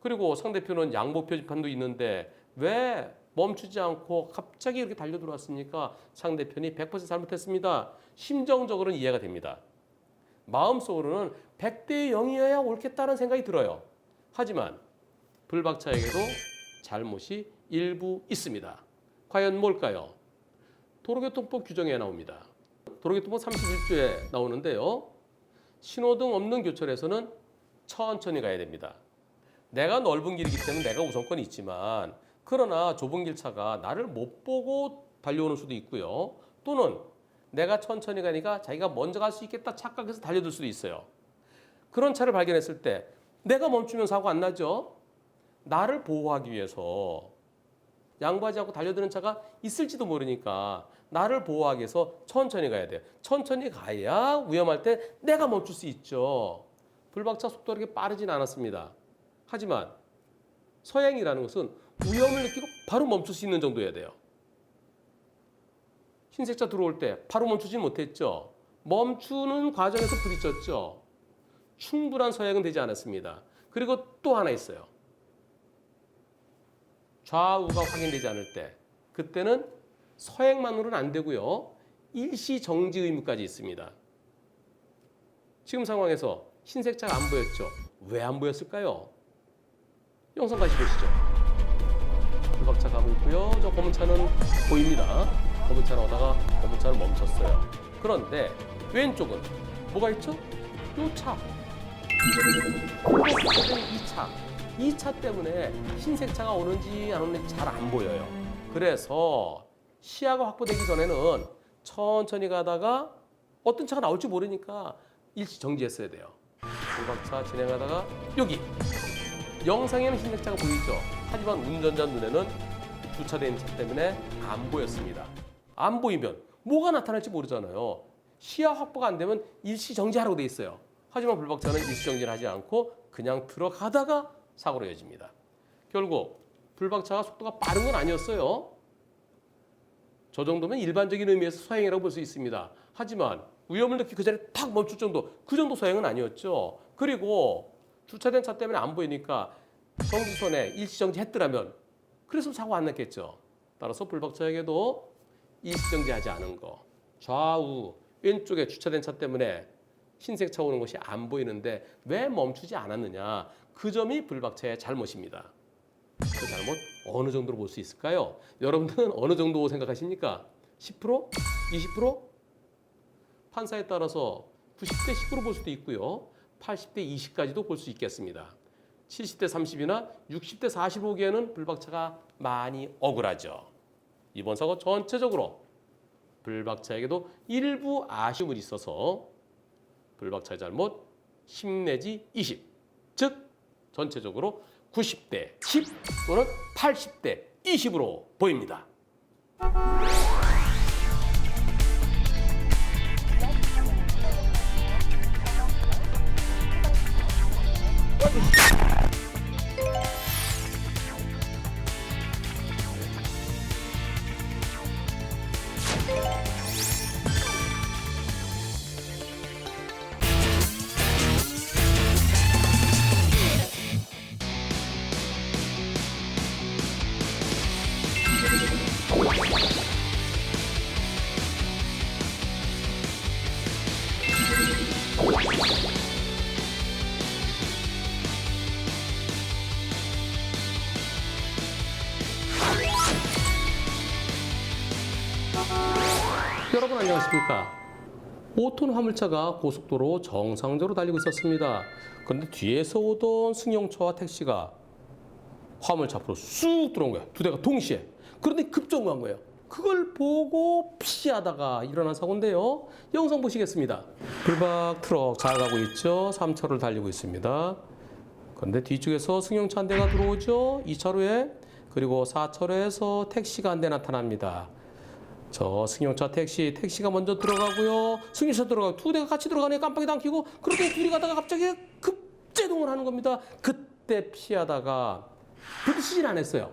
그리고 상대편은 양보 표지판도 있는데 왜 멈추지 않고 갑자기 이렇게 달려 들어왔습니까? 상대편이 100% 잘못했습니다. 심정적으로는 이해가 됩니다. 마음속으로는 100대 0이어야 옳겠다는 생각이 들어요. 하지만 불박차에게도 잘못이 일부 있습니다. 과연 뭘까요? 도로교통법 규정에 나옵니다. 도로교통법 31조에 나오는데요. 신호등 없는 교차로에서는 천천히 가야 됩니다. 내가 넓은 길이기 때문에 내가 우선권이 있지만 그러나 좁은 길 차가 나를 못 보고 달려오는 수도 있고요. 또는 내가 천천히 가니까 자기가 먼저 갈 수 있겠다 착각해서 달려들 수도 있어요. 그런 차를 발견했을 때 내가 멈추면 사고 안 나죠? 나를 보호하기 위해서 양보하지 않고 달려드는 차가 있을지도 모르니까 나를 보호하기 위해서 천천히 가야 돼요. 천천히 가야 위험할 때 내가 멈출 수 있죠. 불박차 속도가 그렇게 빠르진 않았습니다. 하지만 서행이라는 것은 위험을 느끼고 바로 멈출 수 있는 정도여야 돼요. 흰색차 들어올 때 바로 멈추지 못했죠. 멈추는 과정에서 부딪혔죠. 충분한 서행은 되지 않았습니다. 그리고 또 하나 있어요. 좌우가 확인되지 않을 때 그때는 서행만으로는 안 되고요. 일시 정지 의무까지 있습니다. 지금 상황에서 흰색차가 안 보였죠. 왜 안 보였을까요? 영상 다시 보시죠. 불박차 가고 있고요. 저 검은 차는 보입니다. 검은 차는 오다가 검은 차는 멈췄어요. 그런데 왼쪽은 뭐가 있죠? 요 차. 이 차 때문에 흰색 차가 오는지 안 오는지 잘 안 보여요. 그래서 시야가 확보되기 전에는 천천히 가다가 어떤 차가 나올지 모르니까 일시 정지했어야 돼요. 불박차 진행하다가 여기 영상에는 흰색 차가 보이죠. 하지만 운전자 눈에는 주차된 차 때문에 안 보였습니다. 안 보이면 뭐가 나타날지 모르잖아요. 시야 확보가 안 되면 일시 정지하라고 돼 있어요. 하지만 불박차는 일시 정지를 하지 않고 그냥 들어가다가 사고로 이어집니다. 결국 불박차가 속도가 빠른 건 아니었어요. 저 정도면 일반적인 의미에서 소행이라고 볼 수 있습니다. 하지만 위험을 느끼 그 자리에 탁 멈출 정도, 그 정도 소행은 아니었죠. 그리고 주차된 차 때문에 안 보이니까 정지선에 일시정지 했더라면 그래서 사고 안 났겠죠. 따라서 불박차에게도 일시정지하지 않은 거, 좌우 왼쪽에 주차된 차 때문에 흰색 차 오는 것이 안 보이는데 왜 멈추지 않았느냐, 그 점이 불박차의 잘못입니다. 그 잘못 어느 정도로 볼 수 있을까요? 여러분들은 어느 정도 생각하십니까? 10%? 20%? 판사에 따라서 90대 10으로 볼 수도 있고요. 80대 20까지도 볼 수 있겠습니다. 70대 30이나 60대 40 보기에는 불박차가 많이 억울하죠. 이번 사고 전체적으로 불박차에게도 일부 아쉬움이 있어서 불박차의 잘못 10 내지 20, 즉 전체적으로 90대 10 또는 80대 20으로 보입니다. 여러분 안녕하십니까? 5톤 화물차가 고속도로 정상적으로 달리고 있었습니다. 그런데 뒤에서 오던 승용차와 택시가 화물차 앞으로 쑥 들어온 거예요. 두 대가 동시에. 그런데 급정거한 거예요. 그걸 보고 피하다가 일어난 사고인데요. 영상 보시겠습니다. 불박 트럭 잘 가고 있죠. 3차로를 달리고 있습니다. 그런데 뒤쪽에서 승용차 한 대가 들어오죠. 2차로에. 그리고 4차로에서 택시가 한 대 나타납니다. 저 승용차 택시가 먼저 들어가고요. 승용차 들어가고 두 대가 같이 들어가네. 깜빡이도 안 켜고. 그렇게 둘이 가다가 갑자기 급제동을 하는 겁니다. 그때 피하다가 부딪히진 않았어요.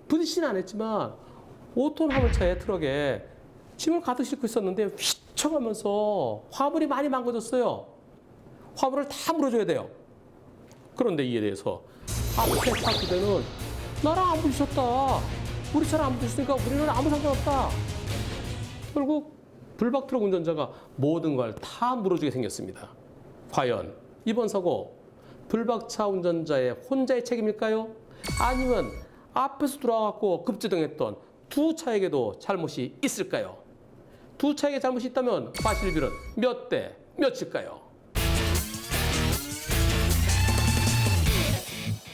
부딪히진 않았지만 5톤 화물차의 트럭에 짐을 가득 싣고 있었는데 휘청하면서 화물이 많이 망가졌어요. 화물을 다 물어줘야 돼요. 그런데 이에 대해서 앞에 차 두 대는 나랑 안 부딪혔다. 우리 차랑 안 부딪혔으니까 우리는 아무 상관없다. 결국 불박 트럭 운전자가 모든 걸 다 물어주게 생겼습니다. 과연 이번 사고 불박차 운전자의 혼자의 책임일까요? 아니면 앞에서 들어와갖고 급제동했던 두 차에게도 잘못이 있을까요? 두 차에게 잘못이 있다면 과실비는 몇 대 몇일까요?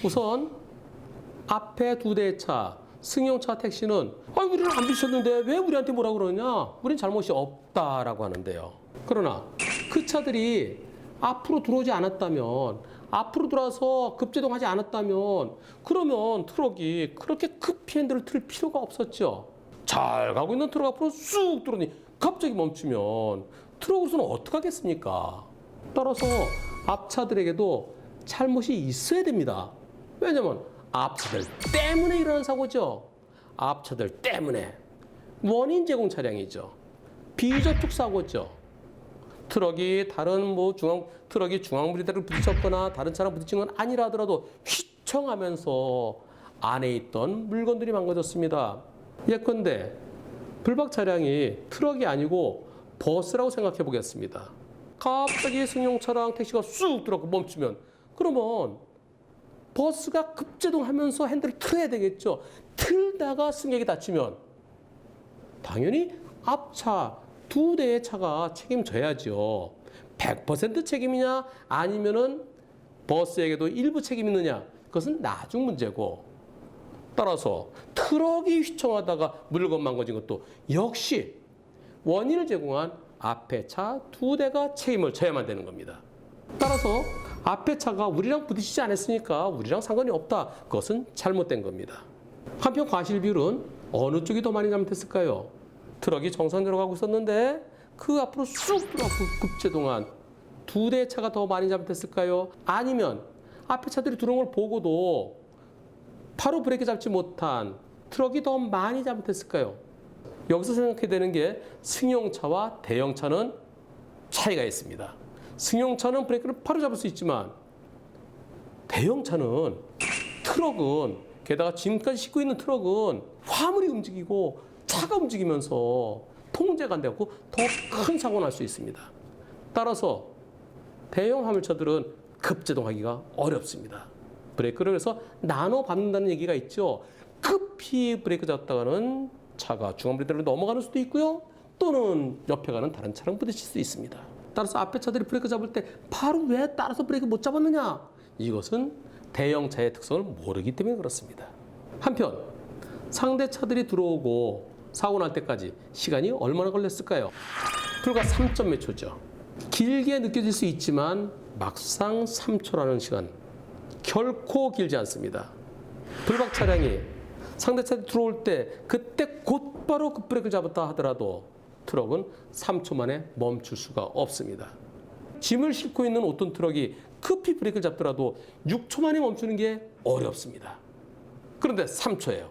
우선 앞에 두 대의 차, 승용차 택시는 우리는 안 부딪혔는데 왜 우리한테 뭐라 그러냐? 우린 잘못이 없다라고 하는데요. 그러나 그 차들이 앞으로 들어오지 않았다면, 앞으로 들어와서 급제동하지 않았다면 그러면 트럭이 그렇게 급히 핸들을 틀 필요가 없었죠. 잘 가고 있는 트럭 앞으로 쑥 들어오니 갑자기 멈추면 트럭으로서는 어떻게 하겠습니까? 따라서 앞차들에게도 잘못이 있어야 됩니다. 왜냐면 앞차들 때문에 일어난 사고죠. 앞차들 때문에. 원인 제공 차량이죠. 비접촉 사고죠. 트럭이 트럭이 중앙 브레이크를 부딪혔거나 다른 차랑 부딪힌 건 아니라 하더라도 휘청하면서 안에 있던 물건들이 망가졌습니다. 예컨대 불박 차량이 트럭이 아니고 버스라고 생각해 보겠습니다. 갑자기 승용차랑 택시가 쑥 들어가고 멈추면 그러면 버스가 급제동하면서 핸들을 틀어야 되겠죠. 틀다가 승객이 다치면 당연히 앞차 두 대의 차가 책임져야죠. 100% 책임이냐 아니면은 버스에게도 일부 책임이 있느냐 그것은 나중 문제고, 따라서 트럭이 휘청하다가 물건 망가진 것도 역시 원인을 제공한 앞에 차 두 대가 책임을 져야만 되는 겁니다. 따라서 앞에 차가 우리랑 부딪히지 않았으니까 우리랑 상관이 없다. 그것은 잘못된 겁니다. 한편 과실비율은 어느 쪽이 더 많이 잘못했을까요? 트럭이 정상적으로 가고 있었는데 그 앞으로 쑥 들어가고 급제동한 두 대의 차가 더 많이 잘못했을까요? 아니면 앞에 차들이 들어온 걸 보고도 바로 브레이크 잡지 못한 트럭이 더 많이 잘못했을까요? 여기서 생각해야 되는 게 승용차와 대형차는 차이가 있습니다. 승용차는 브레이크를 바로 잡을 수 있지만 대형차는 트럭은 게다가 짐까지 싣고 있는 트럭은 화물이 움직이고 차가 움직이면서 통제가 안 되고 더 큰 사고가 날 수 있습니다. 따라서 대형 화물차들은 급제동하기가 어렵습니다. 브레이크를 그래서 나눠 밟는다는 얘기가 있죠. 급히 브레이크 잡다가는 차가 중앙브레이크로 넘어가는 수도 있고요. 또는 옆에 가는 다른 차랑 부딪힐 수 있습니다. 따라서 앞에 차들이 브레이크 잡을 때 바로 왜 따라서 브레이크 못 잡았느냐? 이것은 대형차의 특성을 모르기 때문에 그렇습니다. 한편 상대 차들이 들어오고 사고 날 때까지 시간이 얼마나 걸렸을까요? 불과 3점 몇 초죠. 길게 느껴질 수 있지만 막상 3초라는 시간 결코 길지 않습니다. 불박 차량이 상대 차들이 들어올 때 그때 곧바로 급브레이크를 잡았다 하더라도 트럭은 3초 만에 멈출 수가 없습니다. 짐을 싣고 있는 어떤 트럭이 급히 브레이크를 잡더라도 6초 만에 멈추는 게 어렵습니다. 그런데 3초예요.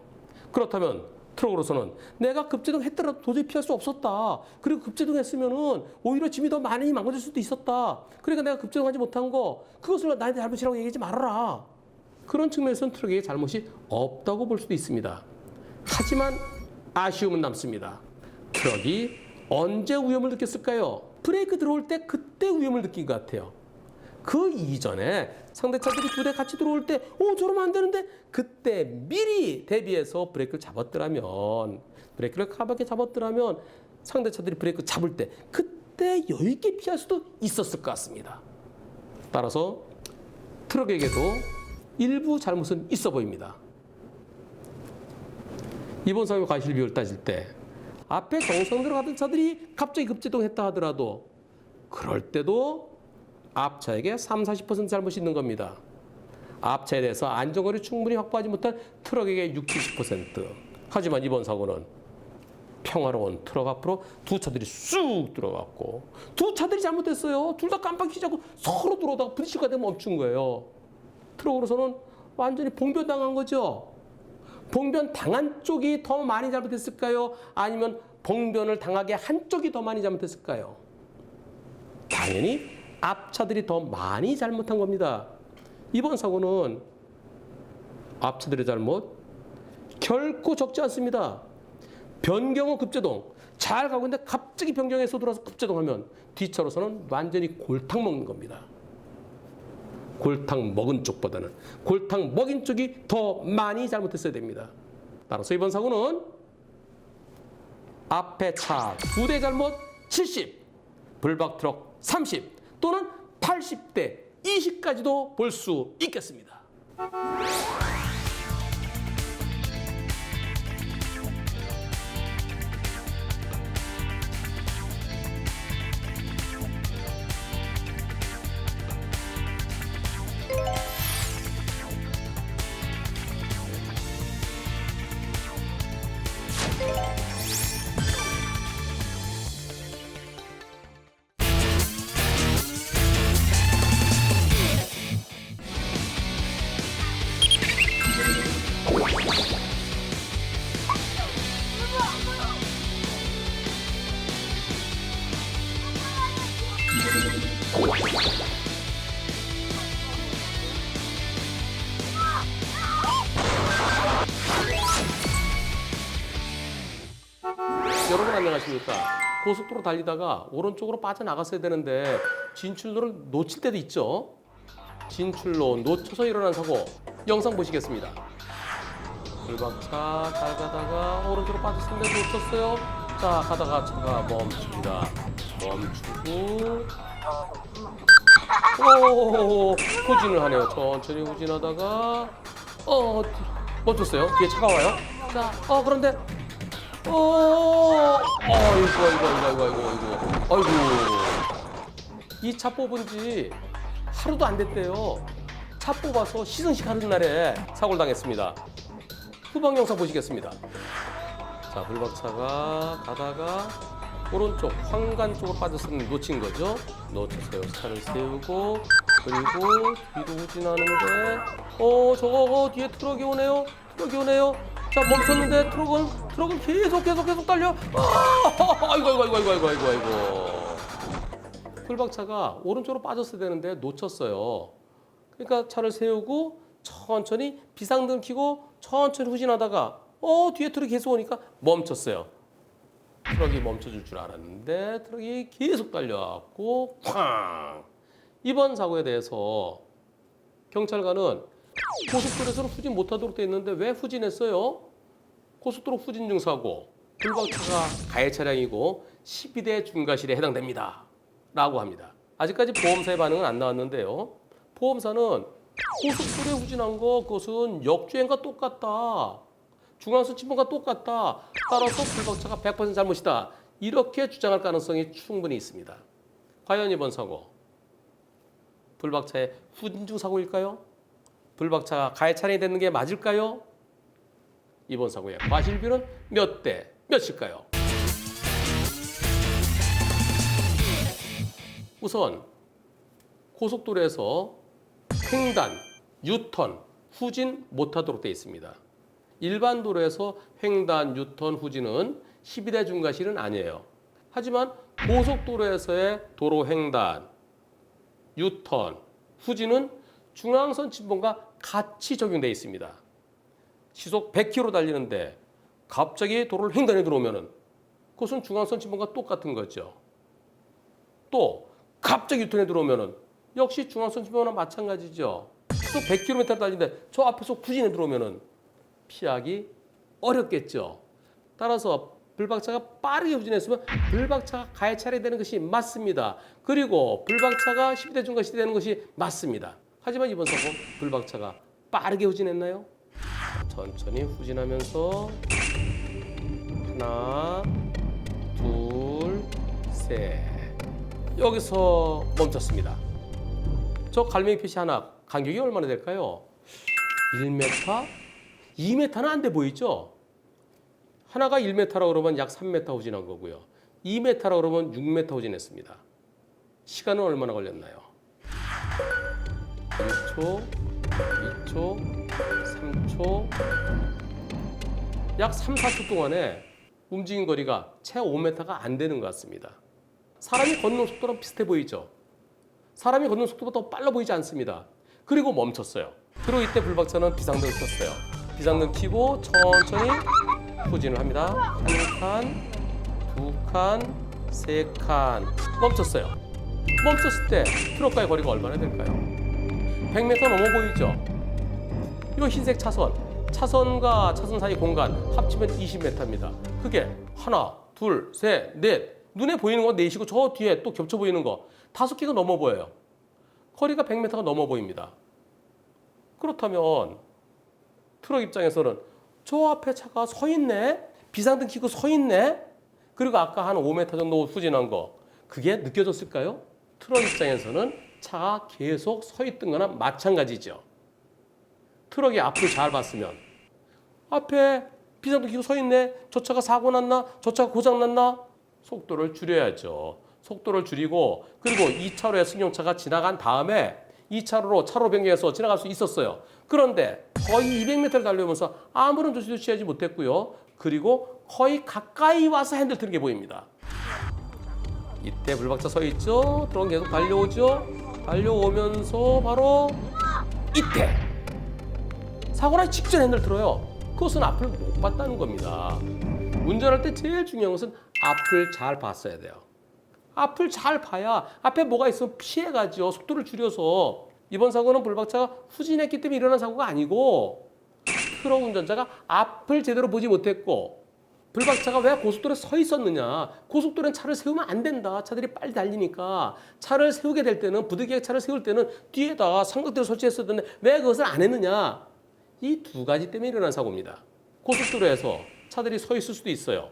그렇다면 트럭으로서는 내가 급제동했더라도 도저히 피할 수 없었다. 그리고 급제동했으면은 오히려 짐이 더 많이 망가질 수도 있었다. 그러니까 내가 급제동하지 못한 거 그것을 나한테 잘못이라고 얘기하지 말아라. 그런 측면에서는 트럭에게 잘못이 없다고 볼 수도 있습니다. 하지만 아쉬움은 남습니다. 트럭이 언제 위험을 느꼈을까요? 브레이크 들어올 때 그때 위험을 느낀 것 같아요. 그 이전에 상대차들이 두 대 같이 들어올 때 저러면 안 되는데 그때 미리 대비해서 브레이크를 잡았더라면 브레이크를 가볍게 잡았더라면 상대차들이 브레이크 잡을 때 그때 여유 있게 피할 수도 있었을 것 같습니다. 따라서 트럭에게도 일부 잘못은 있어 보입니다. 이번 사고의 과실 비율을 따질 때 앞에 정상대로 가던 차들이 갑자기 급제동했다 하더라도 그럴 때도 앞차에게 30-40% 잘못이 있는 겁니다. 앞차에 대해서 안전거리 충분히 확보하지 못한 트럭에게 60-70%. 하지만 이번 사고는 평화로운 트럭 앞으로 두 차들이 쑥 들어갔고 두 차들이 잘못했어요. 둘 다 깜빡 켜자고 서로 들어오다가 부딪히가 되면 멈춘 거예요. 트럭으로서는 완전히 봉변당한 거죠. 봉변 당한 쪽이 더 많이 잘못했을까요? 아니면 봉변을 당하게 한 쪽이 더 많이 잘못했을까요? 당연히 앞차들이 더 많이 잘못한 겁니다. 이번 사고는 앞차들의 잘못 결코 적지 않습니다. 변경은 급제동. 잘 가고 있는데 갑자기 변경해서 돌아서 급제동하면 뒷차로서는 완전히 골탕 먹는 겁니다. 골탕 먹은 쪽보다는 골탕 먹인 쪽이 더 많이 잘못했어야 됩니다. 따라서 이번 사고는 앞에 차 2대 잘못 70, 불박 트럭 30 또는 80대 20까지도 볼 수 있겠습니다. 여러분 안녕하십니까? 고속도로 달리다가 오른쪽으로 빠져나갔어야 되는데 진출로를 놓칠 때도 있죠. 진출로 놓쳐서 일어난 사고 영상 보시겠습니다. 불박차 잘 가다가 오른쪽으로 빠졌는데 놓쳤어요. 자 가다가 차가 멈춥니다. 멈추고 후진을 하네요. 천천히 후진하다가 멈췄어요. 뒤에 차가 와요. 자 그런데 아이고. 이 차 뽑은 지 하루도 안 됐대요. 차 뽑아서 시승식 하는 날에 사고를 당했습니다. 후방 영상 보시겠습니다. 자, 불박차가 가다가 오른쪽 황간 쪽으로 빠졌으면 놓친 거죠. 놓쳤어요. 차를 세우고 그리고 뒤로 후진하는데 저거 뒤에 트럭이 오네요. 트럭이 오네요. 자, 멈췄는데 트럭은 계속 달려. 아이고. 풀박차가 오른쪽으로 빠졌어야 되는데 놓쳤어요. 그러니까 차를 세우고 천천히 비상등 켜고 천천히 후진하다가 뒤에 트럭이 계속 오니까 멈췄어요. 트럭이 멈춰줄 줄 알았는데 트럭이 계속 달려왔고 쾅! 이번 사고에 대해서 경찰관은 고속도로에서는 후진 못하도록 돼 있는데 왜 후진했어요? 고속도로 후진 중 사고, 불박차가 가해 차량이고 12대 중과실에 해당됩니다. 라고 합니다. 아직까지 보험사의 반응은 안 나왔는데요. 보험사는 고속도로에 후진한 거 그것은 역주행과 똑같다. 중앙선 침범과 똑같다. 따라서 불박차가 100% 잘못이다. 이렇게 주장할 가능성이 충분히 있습니다. 과연 이번 사고 불박차의 후진 중 사고일까요? 불박차가 가해 차량이 되는 게 맞을까요? 이번 사고의 과실비는 몇 대 몇일까요? 우선 고속도로에서 횡단, 유턴, 후진 못하도록 되어 있습니다. 일반 도로에서 횡단, 유턴, 후진은 12대 중과실은 아니에요. 하지만 고속도로에서의 도로 횡단, 유턴, 후진은 중앙선 침범과 같이 적용되어 있습니다. 시속 100km 달리는데 갑자기 도로를 횡단해 들어오면 그것은 중앙선 침범과 똑같은 거죠. 또 갑자기 유턴해 들어오면 역시 중앙선 침범과 마찬가지죠. 시속 100km 달리는데 저 앞에서 후진해 들어오면 피하기 어렵겠죠. 따라서 불박차가 빠르게 후진했으면 불박차가 가해 차량이 되는 것이 맞습니다. 그리고 불박차가 12대 중과실이 되는 것이 맞습니다. 하지만 이번 사고 불박차가 빠르게 후진했나요? 천천히 후진하면서 하나, 둘, 셋 여기서 멈췄습니다. 저 갈매기 표시 하나 간격이 얼마나 될까요? 1m? 2m는 안 돼 보이죠? 하나가 1m라고 그러면 약 3m 후진한 거고요. 2m라고 그러면 6m 후진했습니다. 시간은 얼마나 걸렸나요? 1초, 2초, 3초, 약 3, 4초 동안에 움직인 거리가 채 5m가 안 되는 것 같습니다. 사람이 걷는 속도랑 비슷해 보이죠? 사람이 걷는 속도보다 더 빨라 보이지 않습니다. 그리고 멈췄어요. 그리고 이때 불박차는 비상등을 켰어요. 비상등 켜고 천천히 후진을 합니다. 한 칸, 두 칸, 세 칸 멈췄어요. 멈췄을 때 트럭과의 거리가 얼마나 될까요? 100m 넘어 보이죠? 이거 흰색 차선과 차선 사이 공간 합치면 20m입니다. 그게 하나, 둘, 셋, 넷 눈에 보이는 건 넷이고 저 뒤에 또 겹쳐 보이는 거 5개가 넘어 보여요. 거리가 100m가 넘어 보입니다. 그렇다면 트럭 입장에서는 저 앞에 차가 서 있네? 비상등 켜고 서 있네? 그리고 아까 한 5m 정도 후진한 거 그게 느껴졌을까요? 트럭 입장에서는 차가 계속 서 있던 거나 마찬가지죠. 트럭이 앞을 잘 봤으면 앞에 비상등 켜고 서 있네? 저 차가 사고 났나? 저 차가 고장 났나? 속도를 줄여야죠. 속도를 줄이고 그리고 2차로에 승용차가 지나간 다음에 2차로로 차로 변경해서 지나갈 수 있었어요. 그런데 거의 200m를 달려오면서 아무런 조치도 취하지 못했고요. 그리고 거의 가까이 와서 핸들 트는 게 보입니다. 이때 불박차 서 있죠. 트럭은 계속 달려오죠. 달려오면서 바로 이때 사고 나기 직전 핸들 틀어요. 그것은 앞을 못 봤다는 겁니다. 운전할 때 제일 중요한 것은 앞을 잘 봤어야 돼요. 앞을 잘 봐야 앞에 뭐가 있으면 피해가죠. 속도를 줄여서. 이번 사고는 불박차가 후진했기 때문에 일어난 사고가 아니고 트럭 운전자가 앞을 제대로 보지 못했고 불박차가 왜 고속도로에 서 있었느냐. 고속도로엔 차를 세우면 안 된다. 차들이 빨리 달리니까 차를 세우게 될 때는 부득이하게 차를 세울 때는 뒤에다 삼각대를 설치했어야 되는데 왜 그것을 안 했느냐. 이 두 가지 때문에 일어난 사고입니다. 고속도로에서 차들이 서 있을 수도 있어요.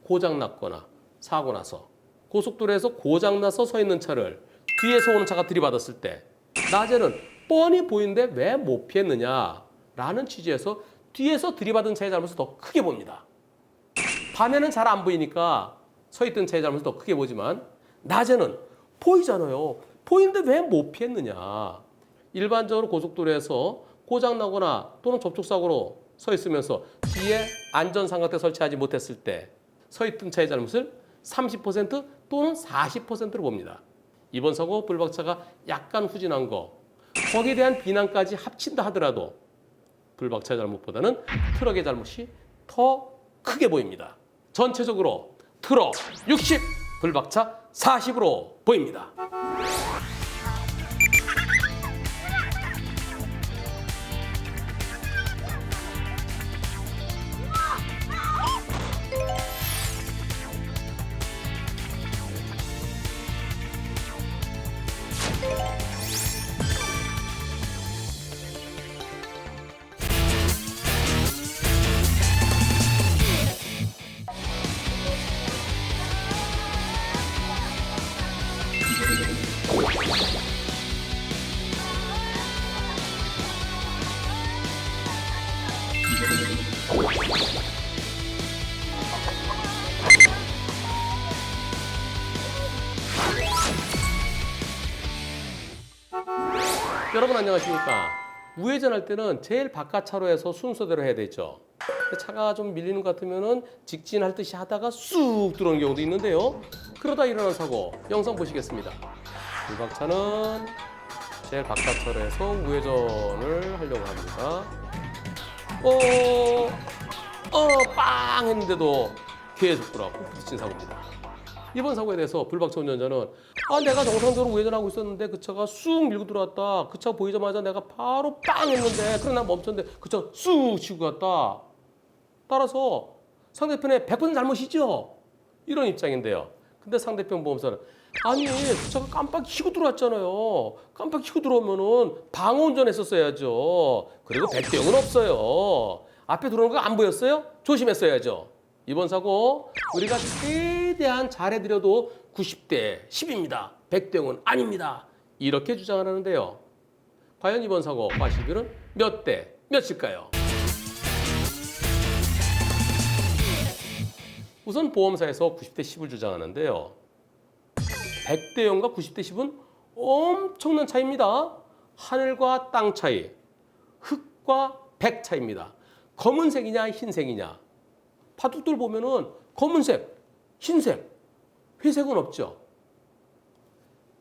고장났거나 사고 나서 고속도로에서 고장나서 서 있는 차를 뒤에서 오는 차가 들이받았을 때 낮에는 뻔히 보이는데 왜 못 피했느냐라는 취지에서 뒤에서 들이받은 차의 잘못을 더 크게 봅니다. 밤에는 잘 안 보이니까 서 있던 차의 잘못을 더 크게 보지만 낮에는 보이잖아요. 보이는데 왜 못 피했느냐. 일반적으로 고속도로에서 고장나거나 또는 접촉사고로 서 있으면서 뒤에 안전삼각대 설치하지 못했을 때 서 있던 차의 잘못을 30% 또는 40%로 봅니다. 이번 사고 불박차가 약간 후진한 거, 거기에 대한 비난까지 합친다 하더라도 불박차의 잘못보다는 트럭의 잘못이 더 크게 보입니다. 전체적으로 트럭 60, 불박차 40으로 보입니다. 여러분 안녕하십니까. 우회전할 때는 제일 바깥 차로에서 순서대로 해야 되죠. 차가 좀 밀리는 것 같으면은 직진할 듯이 하다가 쑥 들어오는 경우도 있는데요. 그러다 일어난 사고 영상 보시겠습니다. 불박차는 제일 바깥 차로에서 우회전을 하려고 합니다. 빵 했는데도 계속 돌아오고 부딪힌 사고입니다. 이번 사고에 대해서 불박차 운전자는 내가 정상적으로 우회전하고 있었는데 그 차가 쑥 밀고 들어왔다. 그 차 보이자마자 내가 바로 빵 했는데 그러나 멈췄는데 그 차가 쑥 치고 갔다. 따라서 상대편의 100% 잘못이죠. 이런 입장인데요. 근데 상대편 보험사는 그 차가 깜빡 켜고 들어왔잖아요. 깜빡 켜고 들어오면은 방어 운전했었어야죠. 그리고 100대 0은 없어요. 앞에 들어오는 거 안 보였어요? 조심했어야죠. 이번 사고 우리가 최대한 잘해드려도 90대 10입니다. 100대 0은 아닙니다. 이렇게 주장을 하는데요. 과연 이번 사고 과실비율은 몇 대 몇일까요? 우선 보험사에서 90대 10을 주장하는데요. 100대 0과 90대 10은 엄청난 차이입니다. 하늘과 땅 차이, 흑과 백 차이입니다. 검은색이냐 흰색이냐. 바둑돌 보면은 검은색, 흰색, 회색은 없죠.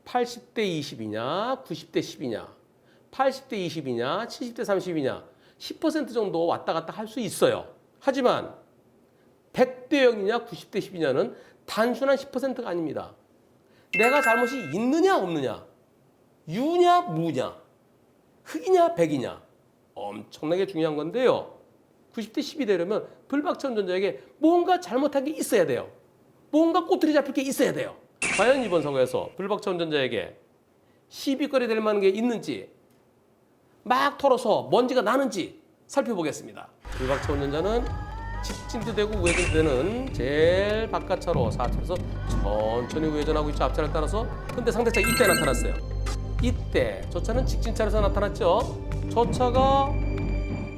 80대 20이냐, 90대 10이냐, 80대 20이냐, 70대 30이냐, 10% 정도 왔다 갔다 할 수 있어요. 하지만 100대 0이냐, 90대 10이냐는 단순한 10%가 아닙니다. 내가 잘못이 있느냐, 없느냐, 유냐, 무냐, 흑이냐, 백이냐, 엄청나게 중요한 건데요. 90대 10이 되려면 불박차 운전자에게 뭔가 잘못한 게 있어야 돼요. 뭔가 꼬투리 잡힐 게 있어야 돼요. 과연 이번 사고에서 불박차 운전자에게 시비거리 될 만한 게 있는지 막 털어서 먼지가 나는지 살펴보겠습니다. 불박차 운전자는 직진도 되고 우회전도 되는 제일 바깥차로 4차로에서 천천히 우회전하고 있죠. 앞차를 따라서. 근데 상대차 이때 나타났어요. 이때 저 차는 직진차로서 나타났죠. 저 차가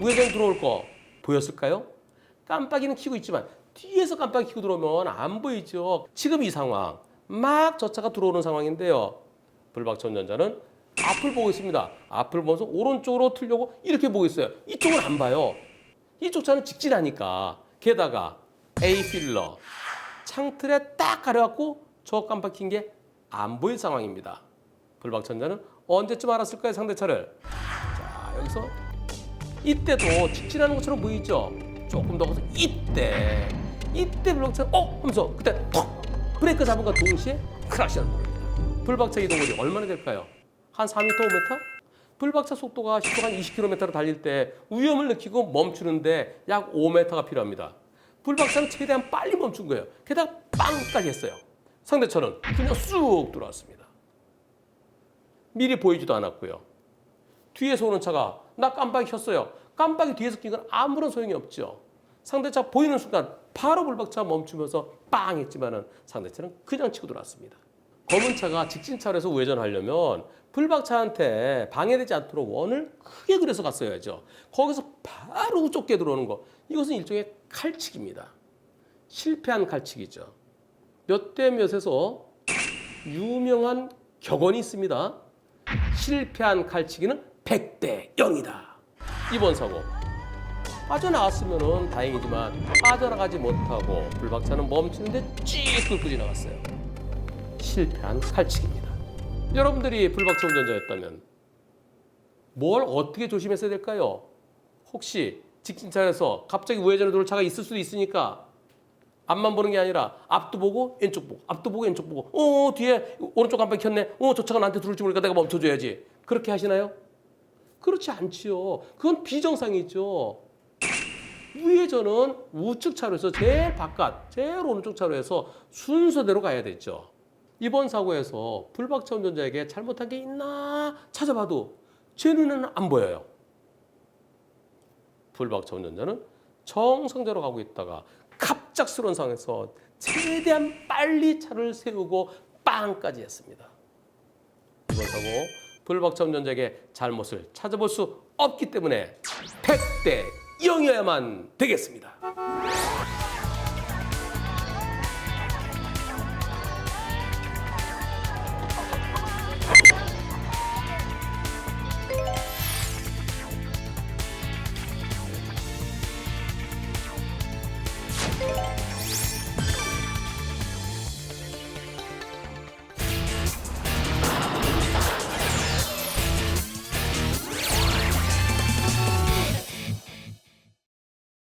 우회전 들어올 거 보였을까요? 깜빡이는 켜고 있지만 뒤에서 깜빡이 켜고 들어오면 안 보이죠. 지금 이 상황, 막 저 차가 들어오는 상황인데요. 불박차 운전자는 앞을 보고 있습니다. 앞을 보면서 오른쪽으로 틀려고 이렇게 보고 있어요. 이쪽은 안 봐요. 이쪽 차는 직진하니까. 게다가 A필러 창틀에 딱 가려갖고 저 깜빡 킨 게 안 보일 상황입니다. 불박차 운전자는 언제쯤 알았을까요? 상대차를. 자, 여기서 이때도 직진하는 것처럼 보이죠? 조금 더 가서 이때 불박차 하면서 그때 턱 브레이크 잡은과 동시에 크락시하는 겁니다. 불박차 이동거리 얼마나 될까요? 한 4m, 5m? 불박차 속도가 시속 한 20km로 달릴 때 위험을 느끼고 멈추는데 약 5m가 필요합니다. 불박차는 최대한 빨리 멈춘 거예요. 게다가 빵까지 했어요. 상대차는 그냥 쑥 들어왔습니다. 미리 보이지도 않았고요. 뒤에서 오는 차가 나 깜빡이 켰어요. 깜빡이 뒤에서 낀 건 아무런 소용이 없죠. 상대차 보이는 순간 바로 불박차 멈추면서 빵 했지만은 상대차는 그냥 치고 들어왔습니다. 검은 차가 직진차로에서 우회전하려면 불박차한테 방해되지 않도록 원을 크게 그려서 갔어야죠. 거기서 바로 좁게 들어오는 거. 이것은 일종의 칼치기입니다. 실패한 칼치기죠. 몇 대 몇에서 유명한 격언이 있습니다. 실패한 칼치기는 100대 0이다. 이번 사고 빠져나왔으면 다행이지만 빠져나가지 못하고 불박차는 멈추는데 쭉 끌고 지나갔어요. 실패한 칼치기입니다. 여러분들이 불박차 운전자였다면 뭘 어떻게 조심했어야 될까요? 혹시 직진차에서 갑자기 우회전에 들어올 차가 있을 수도 있으니까 앞만 보는 게 아니라 앞도 보고 왼쪽 보고 앞도 보고 왼쪽 보고 뒤에 오른쪽 깜빡이 켰네. 저 차가 나한테 들어올지 모르니까 내가 멈춰줘야지. 그렇게 하시나요? 그렇지 않지요. 그건 비정상이죠. 우회전은 우측 차로에서 제일 바깥, 제일 오른쪽 차로에서 순서대로 가야 되죠. 이번 사고에서 불박차 운전자에게 잘못한 게 있나 찾아봐도 제 눈에는 안 보여요. 불박차 운전자는 정상대로 가고 있다가 갑작스러운 상황에서 최대한 빨리 차를 세우고 빵까지 했습니다. 이번 사고 불박차 운전자에게 잘못을 찾아볼 수 없기 때문에 100대 0이어야만 되겠습니다.